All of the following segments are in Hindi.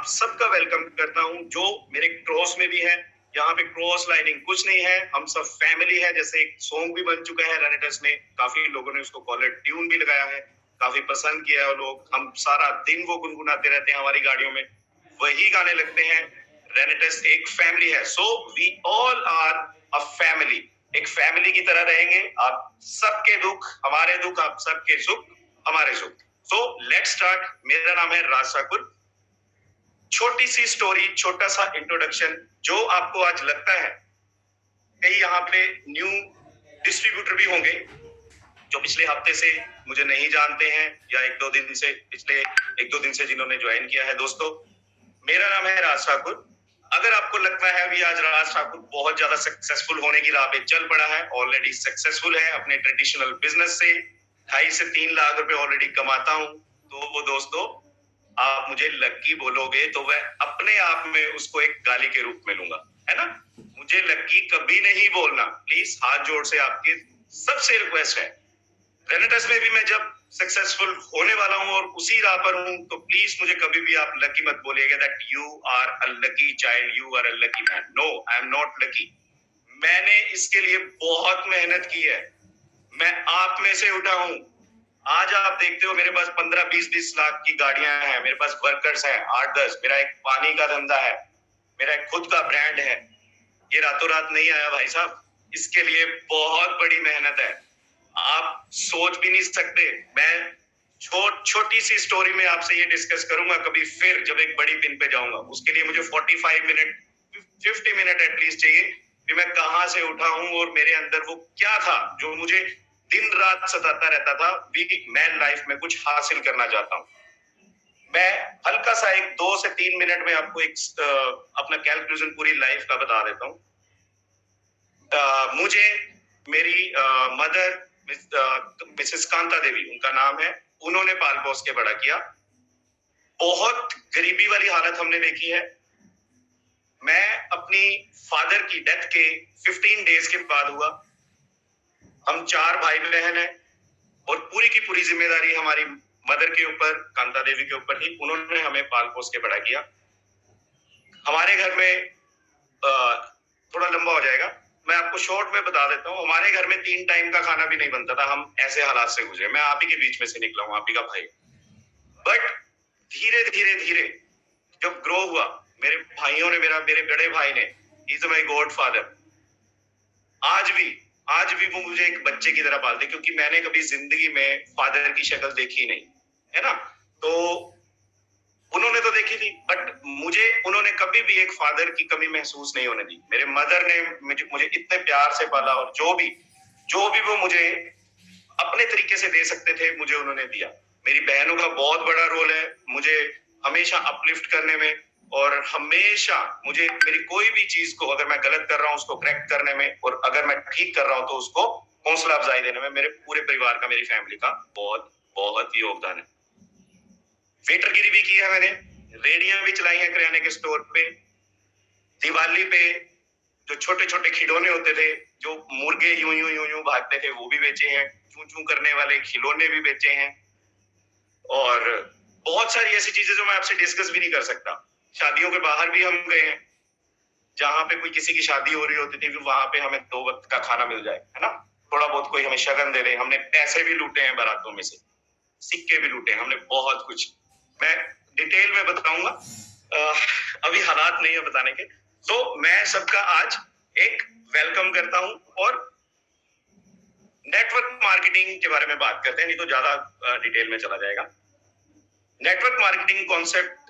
आप सबका वेलकम करता हूं जो मेरे क्रॉस में भी है। यहाँ पे क्रॉस लाइनिंग कुछ नहीं है, हम सब फैमिली है। जैसे एक सॉन्ग भी बन चुका है रेनेटस में, काफी लोगों ने उसको कॉलर ट्यून भी लगाया है, काफी पसंद किया है लोग। हम सारा दिन वो गुनगुनाते रहते हैं हमारी गाड़ियों में, वही गाने लगते हैं। रेनेटस एक फैमिली है, so we all are a family. एक फैमिली की तरह रहेंगे। आप सबके दुख हमारे दुख, आप सबके सुख हमारे सुख। So let's start. मेरा नाम है राज ठाकुर। छोटी सी स्टोरी, छोटा सा इंट्रोडक्शन। जो आपको आज लगता है कई यहाँ पे न्यू डिस्ट्रीब्यूटर भी होंगे जो पिछले हफ्ते से मुझे नहीं जानते हैं, या पिछले एक दो दिन से जिन्होंने ज्वाइन किया है। दोस्तों, मेरा नाम है राज ठाकुर। अगर आपको लगता है अभी आज राज ठाकुर बहुत ज्यादा सक्सेसफुल होने की राह पे चल पड़ा है, ऑलरेडी सक्सेसफुल है अपने ट्रेडिशनल बिजनेस से, 2.5 से 3 लाख रुपए ऑलरेडी कमाता हूं, तो वो दोस्तों आप मुझे लक्की बोलोगे तो वह अपने आप में उसको एक गाली के रूप में लूंगा, है ना। मुझे लक्की कभी नहीं बोलना, प्लीज। हाथ जोड़ से आपकी सबसे रिक्वेस्ट है। रेनेटस में भी मैं जब सक्सेसफुल होने वाला हूं और उसी राह पर हूं, तो प्लीज मुझे कभी भी आप लकी मत बोलिएगा that you are a lucky child, you are a lucky man. No, I am not lucky. मैंने इसके लिए बहुत मेहनत की है। मैं आप में से उठा हूं। आज आप देखते हो मेरे पास 15-20 लाख की गाड़ियां हैं, मेरे पास वर्कर्स हैं 8-10, मेरा एक पानी का धंधा है, मेरा एक खुद का ब्रांड है। ये रातों रात नहीं आया भाई साहब, इसके लिए बहुत बड़ी मेहनत है। आप सोच भी नहीं सकते। मैं छोटी सी स्टोरी में आपसे ये डिस्कस करूंगा कभी फिर, जब एक बड़ी पिन पे जाऊंगा। उसके लिए मुझे 45 मिनट 50 मिनट एटलीस्ट चाहिए कि मैं कहां से उठा हूं और मेरे अंदर वो क्या था जो मुझे दिन रात सताता रहता था भी मैं लाइफ में कुछ हासिल करना चाहता हूं। मैं हल्का सा एक 2 से 3 मिनट में आपको एक अपना कैलकुलेशन पूरी लाइफ का बता देता हूँ। मुझे मेरी मदर मिसेस कांता देवी उनका नाम है, उन्होंने पाल पोस के बड़ा किया। बहुत गरीबी वाली हालत हमने देखी है। मैं अपनी फादर की डेथ के 15 डेज के बाद हुआ। हम 4 भाई बहन हैं और पूरी की पूरी जिम्मेदारी हमारी मदर के ऊपर, कांता देवी के ऊपर थी। उन्होंने हमें पाल पोस के बड़ा किया। हमारे घर में थोड़ा लंबा हो जाएगा, मैं आपको शॉर्ट में बता देता हूँ। हमारे घर में 3 टाइम का खाना भी नहीं बनता था। हम ऐसे हालात से गुजरे। मैं आप ही के बीच में से निकला हूँ, आप ही का भाई। बट धीरे धीरे धीरे जब ग्रो हुआ, मेरे भाइयों ने, मेरे बड़े भाई ने, he is my God father. आज भी वो मुझे एक बच्चे की तरह पालते, क्योंकि मैंने कभी जिंदगी में फादर की शक्ल देखी नहीं, है ना। तो उन्होंने तो देखी थी, बट मुझे उन्होंने कभी भी एक फादर की कमी महसूस नहीं होने दी। मेरे मदर ने मुझे इतने प्यार से पाला, और जो भी वो मुझे अपने तरीके से दे सकते थे मुझे उन्होंने दिया। मेरी बहनों का बहुत बड़ा रोल है मुझे हमेशा अपलिफ्ट करने में, और हमेशा मुझे मेरी कोई भी चीज को, अगर मैं गलत कर रहा हूँ उसको करेक्ट करने में, और अगर मैं ठीक कर रहा हूँ तो उसको हौसला अफजाई देने में मेरे पूरे परिवार का, मेरी फैमिली का बहुत बहुत योगदान है। वेटरगिरी भी की है मैंने, रेडियां भी चलाई हैं किराने के स्टोर पे। दिवाली पे जो छोटे छोटे खिलौने होते थे, जो मुर्गे यूं यूं यूं यूं भागते थे, वो भी बेचे हैं। चूं चूं करने वाले खिलौने भी बेचे हैं, और बहुत सारी ऐसी चीजें जो मैं आपसे डिस्कस भी नहीं कर सकता। शादियों के बाहर भी हम गए हैं, जहां पे कोई किसी की शादी हो रही होती थी, वहां पे हमें 2 वक्त का खाना मिल जाए, है ना। थोड़ा बहुत कोई हमें शगन दे दे। हमने पैसे भी लूटे हैं बारातों में से, सिक्के भी लूटे, हमने बहुत कुछ। मैं डिटेल में बताऊंगा, अभी हालात नहीं है बताने के। तो मैं सबका आज एक वेलकम करता हूं, और नेटवर्क मार्केटिंग के बारे में बात करते हैं, नहीं तो ज्यादा डिटेल में चला जाएगा। नेटवर्क मार्केटिंग कॉन्सेप्ट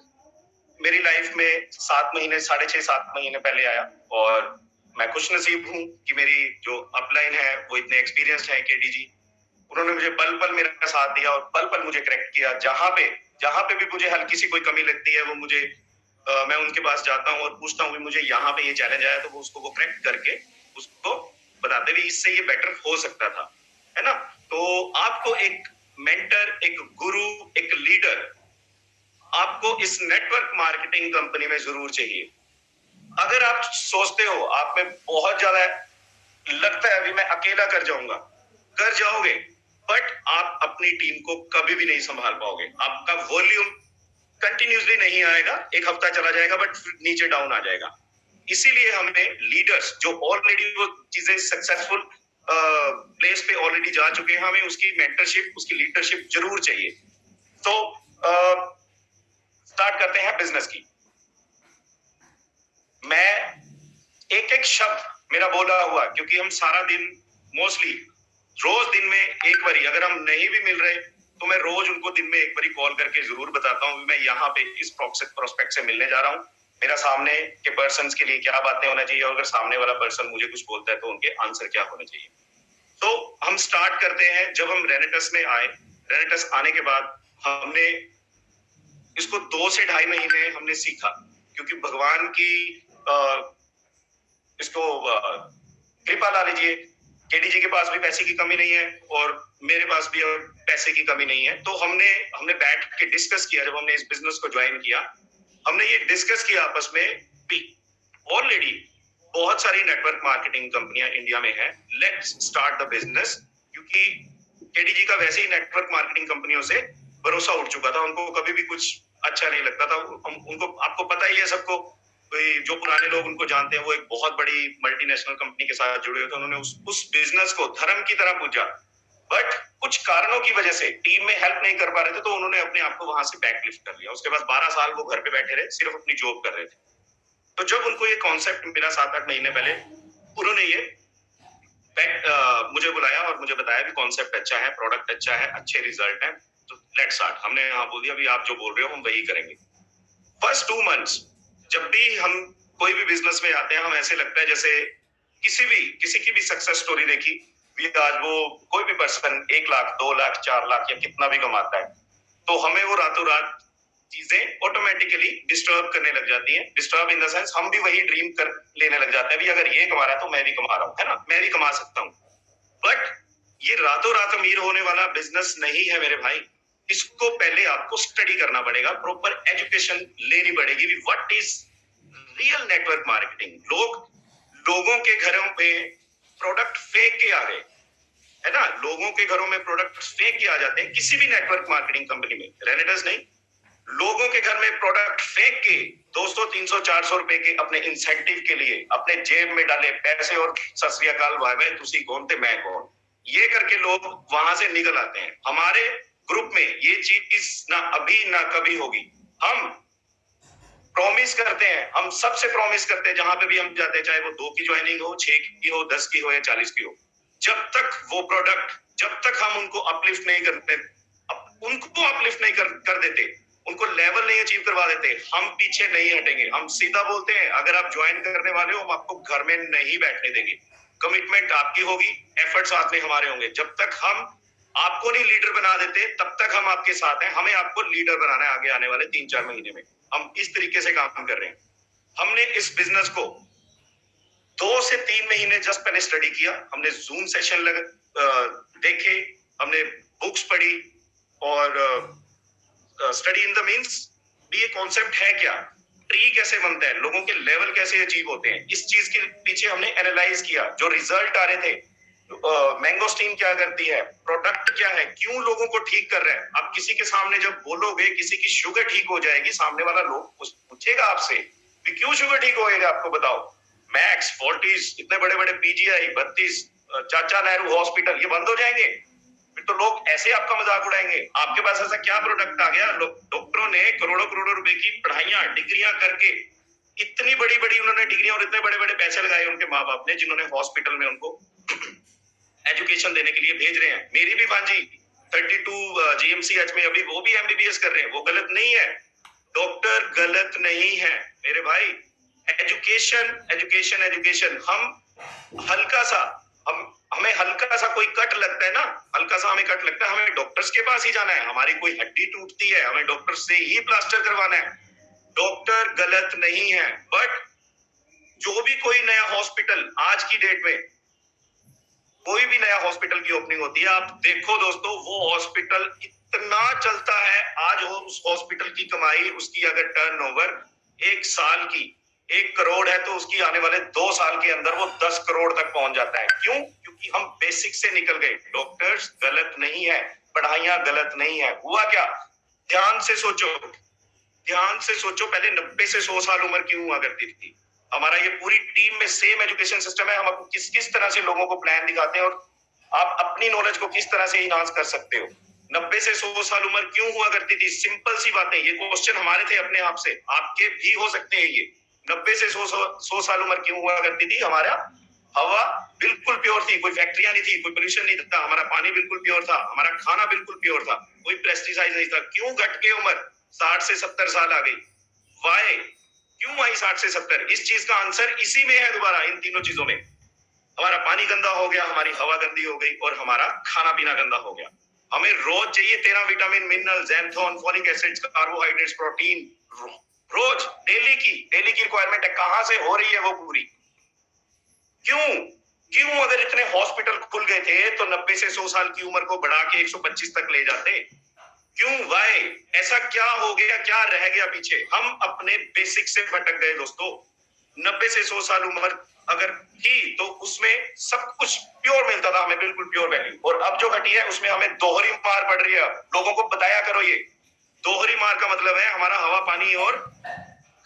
मेरी लाइफ में 7 महीने, 6.5-7 महीने पहले आया, और मैं खुश नसीब हूं कि मेरी जो अपलाइन है वो इतने एक्सपीरियंस्ड है, केडीजी। उन्होंने मुझे पल पल मेरा साथ दिया और पल पल मुझे करेक्ट किया। जहां पे भी मुझे हल्की सी कोई कमी लगती है, वो मुझे मैं उनके पास जाता हूँ और पूछता हूँ मुझे यहाँ पे ये चैलेंज आया, तो वो उसको करेक्ट करके उसको बताते भी इससे ये बेटर हो सकता था, है ना। तो आपको एक मेंटर, एक गुरु, एक लीडर आपको इस नेटवर्क मार्केटिंग कंपनी में जरूर चाहिए। अगर आप सोचते हो, आप में बहुत ज्यादा लगता है अभी मैं अकेला कर जाऊंगा, कर जाओगे, बट आप अपनी टीम को कभी भी नहीं संभाल पाओगे। आपका वॉल्यूम कंटिन्यूसली नहीं आएगा, एक हफ्ता चला जाएगा बट नीचे डाउन आ जाएगा। इसीलिए हमें लीडर्स जो ऑलरेडी वो चीजें सक्सेसफुल प्लेस पे ऑलरेडी जा चुके हैं, हमें उसकी मेंटरशिप, उसकी लीडरशिप जरूर चाहिए। तो स्टार्ट करते हैं बिजनेस की। मैं एक एक शब्द मेरा बोला हुआ, क्योंकि हम सारा दिन मोस्टली रोज दिन में एक बारी, अगर हम नहीं भी मिल रहे तो मैं रोज उनको दिन में एक बारी कॉल करके जरूर बताता हूँ मैं यहाँ पे इस प्रोस्पेक्ट से मिलने जा रहा हूँ, मेरा सामने के पर्सन के लिए क्या बातें होना चाहिए, और अगर सामने वाला पर्सन मुझे कुछ बोलता है तो उनके आंसर क्या होने चाहिए। तो हम स्टार्ट करते हैं जब हम रेनेटस में आए। रेनेटस आने के बाद हमने इसको 2 से 2.5 महीने हमने सीखा, क्योंकि भगवान की इसको कृपा ला लीजिए, केडी जी के पास भी पैसे की कमी नहीं है और मेरे पास भी पैसे की कमी नहीं है। तो हमने बैठ के डिस्कस किया, जब हमने इस बिजनेस को ज्वाइन किया, हमने ये डिस्कस किया आपस में भी, ऑलरेडी बहुत सारी नेटवर्क मार्केटिंग कंपनियां इंडिया में है, लेट्स स्टार्ट द बिजनेस। क्योंकि केडी जी का वैसे ही नेटवर्क मार्केटिंग कंपनियों से भरोसा उठ चुका था, उनको कभी भी कुछ अच्छा नहीं लगता था। उनको, आपको पता ही है सबको, जो पुराने लोग उनको जानते हैं, वो एक बहुत बड़ी मल्टीनेशनल कंपनी के साथ जुड़े हुए थे, उन्होंने उस बिजनेस को धर्म की तरह पूजा, बट कुछ कारणों की वजह से टीम में हेल्प नहीं कर पा रहे थे, तो उन्होंने अपने आप को वहां से बैकलिफ्ट कर लिया। उसके बाद 12 साल वो घर पे बैठे रहे, सिर्फ अपनी जॉब कर रहे थे। तो जब उनको ये कॉन्सेप्ट मिला 7-8 महीने पहले, उन्होंने ये मुझे बुलाया और मुझे बताया कि कॉन्सेप्ट अच्छा है, प्रोडक्ट अच्छा है, अच्छे रिजल्ट है, तो लेट्स स्टार्ट। हमने हाँ बोल दिया, अभी आप जो बोल रहे हो हम वही करेंगे। फर्स्ट 2 मंथ्स जब भी हम कोई भी बिजनेस में आते हैं, हम ऐसे लगता है जैसे किसी की भी सक्सेस स्टोरी देखी, आज वो कोई भी पर्सन 1 लाख 2 लाख 4 लाख या कितना भी कमाता है, तो हमें वो रातों रात चीजें ऑटोमेटिकली डिस्टर्ब करने लग जाती हैं। डिस्टर्ब इन द सेंस, हम भी वही ड्रीम कर लेने लग जाते हैं, भी अगर ये कमा रहा है तो मैं भी कमा रहा हूँ, है ना, मैं भी कमा सकता हूँ। बट ये रातों रात अमीर होने वाला बिजनेस नहीं है मेरे भाई। इसको पहले आपको स्टडी करना पड़ेगा, प्रॉपर एजुकेशन लेनी पड़ेगी। What is real network marketing. लोगों के घरों में प्रोडक्ट फेंक के आ गए, है ना, लोगों के घरों में प्रोडक्ट फेंक के आ जाते हैं किसी भी नेटवर्क मार्केटिंग कंपनी में, रेनेटस नहीं, लोगों के घर में प्रोडक्ट फेंक के 200 300 400 रुपए के अपने इंसेंटिव के लिए अपने जेब में डाले पैसे, और सत श्री अकाल, भाई भाई तुसी कौन थे मैं कौन, ये करके लोग वहां से निकल आते हैं। हमारे ग्रुप में ये चीज ना अभी ना कभी होगी। हम प्रॉमिस करते हैं, हम सबसे प्रॉमिस करते हैं, जहां पे भी हम जाते हैं, चाहे वो 2 की ज्वाइनिंग हो, 6 की हो, 10 की हो या 40 की हो, जब तक वो प्रोडक्ट, जब तक हम उनको अपलिफ्ट नहीं करते, उनको अपलिफ्ट नहीं कर देते, उनको लेवल नहीं अचीव करवा देते, हम पीछे नहीं हटेंगे। हम सीधा बोलते हैं, अगर आप ज्वाइन करने वाले हो, हम आपको घर में नहीं बैठने देंगे। कमिटमेंट आपकी होगी, एफर्ट साथ में हमारे होंगे। जब तक हम आपको नहीं लीडर बना देते, तब तक हम आपके साथ हैं। हमें आपको लीडर बनाना है आगे आने वाले 3-4 महीने में। हम इस तरीके से काम कर रहे हैं। हमने इस बिजनेस को 2 से 3 महीने जस्ट पहले स्टडी किया, हमने जूम सेशन देखे, हमने बुक्स पढ़ी, और स्टडी इन द मीन्स भी ये कॉन्सेप्ट है क्या, ट्री कैसे बनता है, लोगों के लेवल कैसे अचीव होते हैं, इस चीज के पीछे हमने एनालाइज किया। जो रिजल्ट आ रहे थे, मैंगोस्टीन क्या करती है, प्रोडक्ट क्या है, क्यों लोगों को ठीक कर रहा है। आप किसी के सामने जब बोलोगे किसी की शुगर ठीक हो जाएगी, सामने वाला लोग पूछेगा आपसे कि क्यों शुगर ठीक होएगा, आपको बताओ। मैक्स, फोर्टिस, इतने बड़े बड़े पीजीआई, 32 चाचा नेहरू हॉस्पिटल, ये बंद हो जाएंगे, फिर तो लोग ऐसे आपका मजाक उड़ाएंगे। आपके पास ऐसा क्या प्रोडक्ट आ गया, डॉक्टरों ने करोड़ों करोड़ों रुपए की पढ़ाइयां, डिग्रियां करके, इतनी बड़ी बड़ी उन्होंने डिग्रियां और इतने बड़े बड़े पैसे लगाए उनके माँ बाप ने, जिन्होंने हॉस्पिटल में उनको एजुकेशन देने के लिए भेज रहे हैं। मेरी भी भांजी 32 जीएमसीएच में, अभी वो भी एमबीबीएस कर रहे हैं, वो गलत नहीं है, डॉक्टर गलत नहीं है मेरे भाई। Education education education. हम हल्का सा, हमें हल्का सा कोई कट लगता है ना, हल्का सा हमें कट लगता है, हमें डॉक्टर्स के पास ही जाना है। हमारी कोई हड्डी टूटती है, हमें डॉक्टर से ही प्लास्टर करवाना है। डॉक्टर गलत नहीं है, बट जो भी कोई नया हॉस्पिटल, आज की डेट में कोई भी नया हॉस्पिटल की ओपनिंग होती है, आप देखो दोस्तों, वो हॉस्पिटल इतना चलता है, आज वो उस हॉस्पिटल की कमाई, उसकी अगर टर्नओवर 1 साल की 1 करोड़ है, तो उसकी आने वाले 2 साल के अंदर वो 10 करोड़ तक पहुंच जाता है। क्यों? क्योंकि हम बेसिक से निकल गए। डॉक्टर्स गलत नहीं है, पढ़ाइयां गलत नहीं है। हुआ क्या, ध्यान से सोचो, ध्यान से सोचो, पहले 90 से 100 साल उम्र क्यों हुआ करती थी? हमारा ये पूरी टीम में सेम एजुकेशन सिस्टम है। हम आपको किस किस तरह से लोगों को प्लान दिखाते हैं और आप अपनी नॉलेज को किस तरह से इनहांस कर सकते हो। 90 से 100 साल उम्र क्यों हुआ करती थी? सिंपल सी बातें। ये क्वेश्चन हमारे थे अपने आप से, आपके भी हो सकते हैं ये। 90 से 100 साल उम्र क्यों हुआ करती थी? हमारा हवा बिल्कुल प्योर थी, कोई फैक्ट्रियां नहीं थी, कोई पोल्यूशन नहीं था, हमारा पानी बिल्कुल प्योर था, हमारा खाना बिल्कुल प्योर था, कोई पेस्टिसाइड नहीं था। क्यों घट के उम्र 60 से 70 साल आ गई? वाई? क्यों आई 60 से 70? इस चीज का आंसर इसी में है। दोबारा इन तीनों चीजों में हमारा पानी गंदा हो गया, हमारी हवा गंदी हो गई और हमारा खाना पीना गंदा हो गया। हमें रोज चाहिए 13 vitamin, mineral, xanthone, folic acids, carbohydrates, protein, रोज डेली की रिक्वायरमेंट है। कहां से हो रही है वो पूरी? क्यों? क्यों? अगर इतने हॉस्पिटल खुल गए थे तो 90 से 100 साल की उम्र को बढ़ा के 125 तक ले जाते। क्यों? वाई? ऐसा क्या हो गया, क्या रह गया पीछे? हम अपने बेसिक से भटक गए दोस्तों। 90 से 100 साल उम्र अगर थी तो उसमें सब कुछ प्योर मिलता था हमें, बिल्कुल प्योर वैल्यू। और अब जो घटी है उसमें हमें दोहरी मार पड़ रही है। लोगों को बताया करो, ये दोहरी मार का मतलब है हमारा हवा, पानी और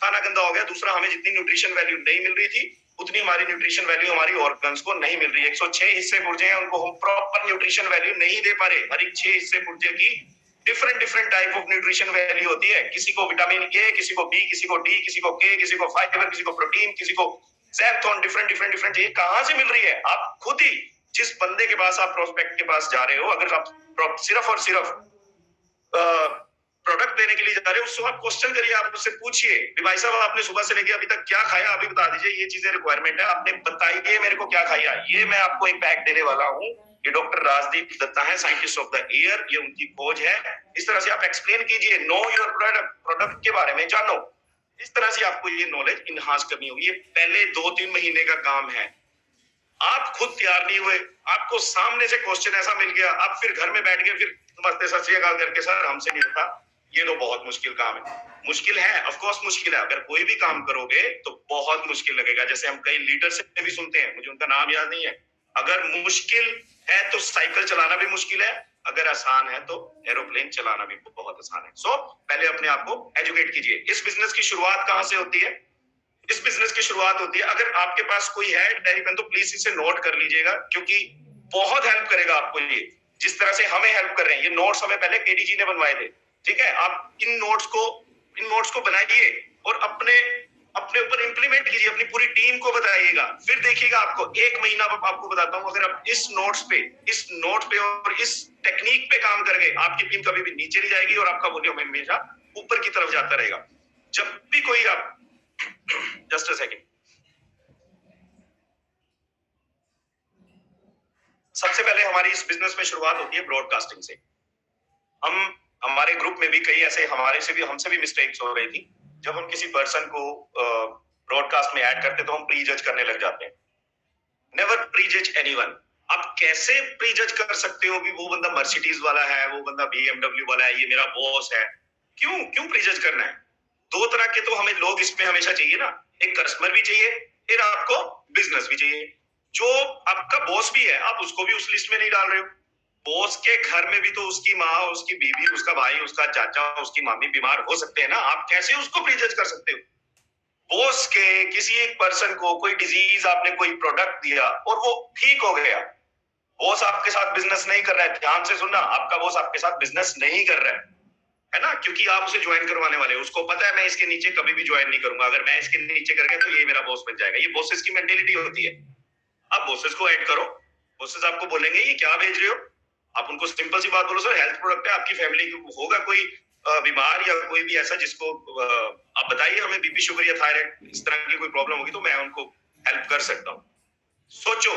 खाना गंदा हो गया। दूसरा, हमें जितनी न्यूट्रिशन वैल्यू नहीं मिल रही थी उतनी हमारी न्यूट्रिशन वैल्यू हमारी ऑर्गन्स को नहीं मिल रही है। 106 हिस्से पुर्जे हैं, उनको हम प्रॉपर न्यूट्रिशन वैल्यू नहीं दे पा रहे। हर एक 6 हिस्से पुर्जे की different different type of nutrition value होती है। किसी को विटामिन ए, किसी को बी, किसी को डी, किसी को के, किसी को फाइबर, किसी को प्रोटीन, किसी को ज़ैंथोन, डिफरेंट डिफरेंट डिफरेंट। ये कहां से मिल रही है? आप खुद ही, जिस बंदे के पास आप प्रोस्पेक्ट के पास जा रहे हो, अगर आप सिर्फ और सिर्फ प्रोडक्ट देने के लिए जा रहे हो, उससे आप क्वेश्चन करिए, आप उससे पूछिए भाई साहब आपने सुबह से लेके अभी तक क्या खाया, अभी बता दीजिए, ये चीजें रिक्वायरमेंट है, आपने बताइए मेरे को क्या खाया। ये मैं आपको एक पैक देने वाला हूँ। ये डॉक्टर राजदीप दत्ता है, साइंटिस्ट ऑफ द ईयर, ये उनकी खोज है। इस तरह से आप एक्सप्लेन कीजिए, नो योर प्रोडक्ट के बारे में जानो। इस तरह से आपको ये नॉलेज इनहांस करनी होगी। ये पहले 2-3 महीने का काम है। आप खुद तैयार नहीं हुए, आपको सामने से क्वेश्चन ऐसा मिल गया, आप फिर घर में बैठ के फिर नमस्ते सत श्री अकाल करके सर हमसे नहीं होता, ये तो बहुत मुश्किल काम है। मुश्किल है, ऑफ कोर्स मुश्किल है। अगर कोई भी काम करोगे तो बहुत मुश्किल लगेगा। जैसे हम कई लीडर से भी सुनते हैं, मुझे उनका नाम याद नहीं है, अगर मुश्किल है तो साइकिल चलाना भी मुश्किल है, अगर आसान है तो एरोप्लेन चलाना भी बहुत आसान है। सो पहले अपने आप को एजुकेट कीजिए। इस बिजनेस की शुरुआत कहां से होती है? इस बिजनेस की शुरुआत होती है, अगर आपके पास कोई है डायरी पेन तो प्लीज इसे नोट कर लीजिएगा, क्योंकि बहुत हेल्प करेगा आपको ये। जिस तरह से हमें हेल्प कर रहे हैं, ये नोट्स हमें पहले केडी जी ने बनवाए थे, ठीक है? आप इन नोट्स को बनाइए और अपने अपने ऊपर इंप्लीमेंट कीजिए, अपनी पूरी टीम को बताइएगा। फिर देखिएगा, आपको 1 महीना आपको बताता हूं, अगर आप इस नोट पे और इस टेक्निक पे काम कर गए, आपकी टीम कभी भी नीचे नहीं जाएगी और आपका वॉल्यूम हमेशा ऊपर की तरफ जाता रहेगा। जब भी कोई आप जस्ट अ सेकेंड, सबसे पहले हमारी इस बिजनेस में शुरुआत होती है ब्रॉडकास्टिंग से। हमारे ग्रुप में भी कई ऐसे हमसे भी मिस्टेक्स हो रही थी। जब हम किसी पर्सन को ब्रॉडकास्ट में ऐड करते तो हम प्री जज करने लग जाते हैं। नेवर प्री जज एनीवन। आप कैसे प्री जज कर सकते हो कि वो बंदा मर्सिडीज वाला है, वो बंदा BMW वाला है, ये मेरा बॉस है? क्यों प्री जज करना है? 2 तरह के तो हमें लोग इसमें हमेशा चाहिए ना, एक कस्टमर भी चाहिए, फिर आपको बिजनेस भी चाहिए। जो आपका बॉस भी है, आप उसको भी उस लिस्ट में नहीं डाल रहे हो। बॉस के घर में भी तो उसकी माँ, उसकी बीवी, उसका भाई, उसका चाचा, उसकी मामी बीमार हो सकते हैं ना, आप कैसे उसको प्रीजज कर सकते हो? बॉस के किसी एक पर्सन को कोई डिजीज, आपने कोई प्रोडक्ट दिया और वो ठीक हो गया, बॉस आपके साथ बिजनेस नहीं कर रहा है। ध्यान से सुनना, आपका बॉस आपके साथ बिजनेस नहीं कर रहा है ना, क्योंकि आप उसे ज्वाइन करवाने वाले हो। उसको पता है मैं इसके नीचे कभी भी ज्वाइन नहीं करूंगा, अगर मैं इसके नीचे कर गया तो ये मेरा बॉस बन जाएगा। ये बॉसेस की मेंटेलिटी होती है। आप बॉसेस को ऐड करो, बॉसेस आपको बोलेंगे ये क्या भेज रहे हो, आप उनको सिंपल सी बात बोलो, सर हेल्थ प्रोडक्ट है, आपकी फैमिली होगा कोई बीमार या कोई भी ऐसा जिसको आप बताइए हमें, बीपी, शुगर या थायराइड, इस तरह की कोई प्रॉब्लम होगी तो मैं उनको हेल्प कर सकता हूँ। सोचो,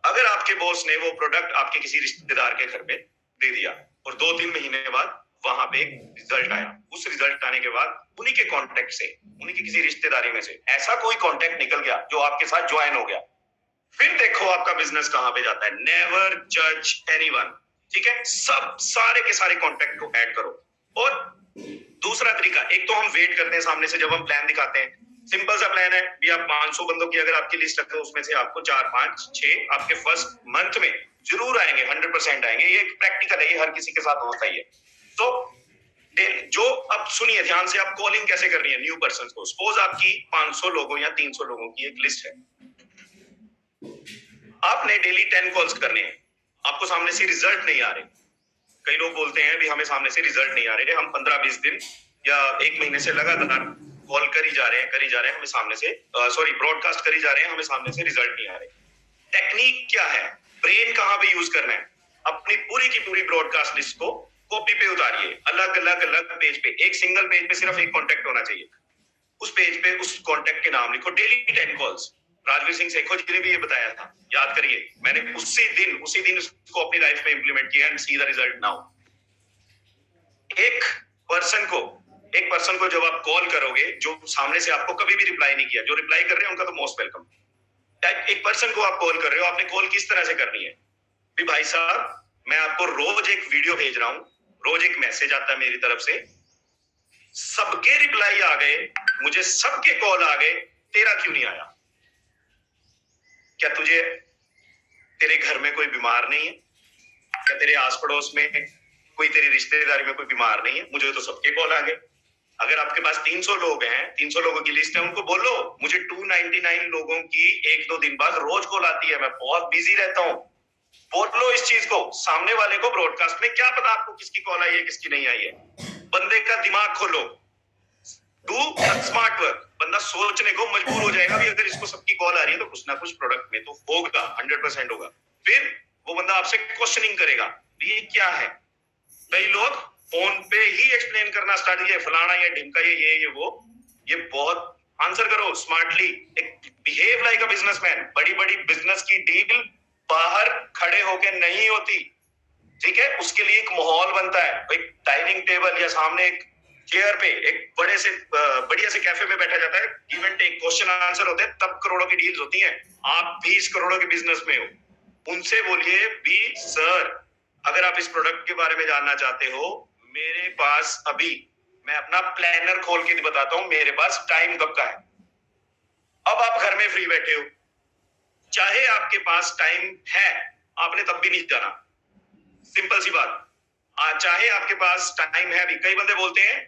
अगर आपके बॉस ने वो प्रोडक्ट आपके किसी रिश्तेदार के घर पे दे दिया और 2-3 महीने बाद वहां पे एक रिजल्ट आया, उस रिजल्ट आने के बाद उन्हीं के कॉन्टेक्ट से, उन्हीं की किसी रिश्तेदारी में से ऐसा कोई कॉन्टेक्ट निकल गया जो आपके साथ ज्वाइन हो गया, फिर देखो आपका बिजनेस कहां पे जाता है। नेवर जज एनीवन, ठीक है? सब सारे के सारे कॉन्टेक्ट को ऐड करो। और दूसरा तरीका, एक तो हम वेट करते हैं सामने से जब हम प्लान दिखाते हैं, सिंपल सा प्लान है भी, आप 500 बंदों की अगर आपकी लिस्ट रखते हो उसमें से आपको 4, 5, 6 आपके फर्स्ट मंथ में जरूर आएंगे, 100% आएंगे। ये प्रैक्टिकल है, ये हर किसी के साथ होता ही है। तो जो अब सुनिए ध्यान से, आप कॉलिंग कैसे करनी है न्यू पर्सन को। सपोज आपकी 500 लोगों या 300 लोगों की एक लिस्ट है, आपने डेली 10 कॉल्स करने हैं, आपको सामने से रिजल्ट नहीं आ रहे। कई लोग बोलते हैं भी हमें सामने से रिजल्ट नहीं आ रहे, हम 15-20 दिन या 1 महीने से लगातार कॉल करी जा रहे हैं, हमें सामने से ब्रॉडकास्ट करी जा रहे हैं, हमें सामने से रिजल्ट नहीं आ रहे। टेक्निक क्या है, ब्रेन कहां पे यूज करना है, अपनी पूरी की पूरी ब्रॉडकास्ट लिस्ट को कॉपी पे उतारिए, अलग अलग अलग पेज पे, एक सिंगल पेज पे सिर्फ एक कॉन्टेक्ट होना चाहिए, उस पेज पे उस कॉन्टेक्ट के नाम लिखो, डेली 10 कॉल्स। राजवीर सिंह सेखो जी ने भी ये बताया था, याद करिए, मैंने उसी दिन उसको अपनी लाइफ में इंप्लीमेंट किया and see the result now. एक पर्सन को जब आप कॉल करोगे, जो सामने से आपको कभी भी रिप्लाई नहीं किया, जो रिप्लाई कर रहे हैं उनका तो मोस्ट वेलकम। एक पर्सन को आप कॉल कर रहे हो, आपने कॉल किस तरह से करनी है भी, भाई साहब मैं आपको रोज एक वीडियो भेज रहा हूं, रोज एक मैसेज आता है मेरी तरफ से, सबके रिप्लाई आ गए, मुझे सबके कॉल आ गए, तेरा क्यों नहीं आया? क्या तेरे घर में कोई बीमार नहीं है? क्या तेरे आस पड़ोस में कोई, तेरी रिश्तेदारी में कोई बीमार नहीं है? मुझे तो सबके कॉल आ गए। अगर आपके पास 300 लोग हैं, 300 लोगों की लिस्ट है, उनको बोलो मुझे 299 लोगों की 1-2 दिन बाद रोज कॉल आती है, मैं बहुत बिजी रहता हूं। बोलो इस चीज को सामने वाले को ब्रॉडकास्ट में, क्या पता आपको किसकी कॉल आई है किसकी नहीं आई है। बंदे का दिमाग खोलो, डू स्मार्ट वर्क। बंदा सोचने को मजबूर हो जाएगा भी, अगर इसको सबकी कॉल आ रही है तो कुछ ना कुछ प्रोडक्ट में तो होगा, 100% होगा। फिर वो बंदा आपसे क्वेश्चनिंग करेगा, ये क्या है। कई लोग फोन पे ही एक्सप्लेन करना स्टार्ट किया, फलाना ये ढिमका ये वो, ये बहुत आंसर करो smartly, behave like a businessman. बड़ी बड़ी बिजनेस की डील बाहर खड़े होके नहीं होती, ठीक है, उसके लिए एक माहौल बनता है, एक डाइनिंग टेबल या सामने एक चेयर पे एक बढ़िया से कैफे में बैठा जाता है, give and take, question answer होते हैं, तब करोड़ों की डील्स होती हैं। आप 20 करोड़ों के बिजनेस में हो, उनसे बोलिए भी सर अगर आप इस प्रोडक्ट के बारे में जानना चाहते हो, मेरे पास अभी, मैं अपना प्लानर खोल के बताता हूं, मेरे पास टाइम कब का है। अब आप घर में फ्री बैठे हो, चाहे आपके पास टाइम है, आपने तब भी नहीं जाना, सिंपल सी बात। चाहे आपके पास टाइम है भी, कई बंदे बोलते हैं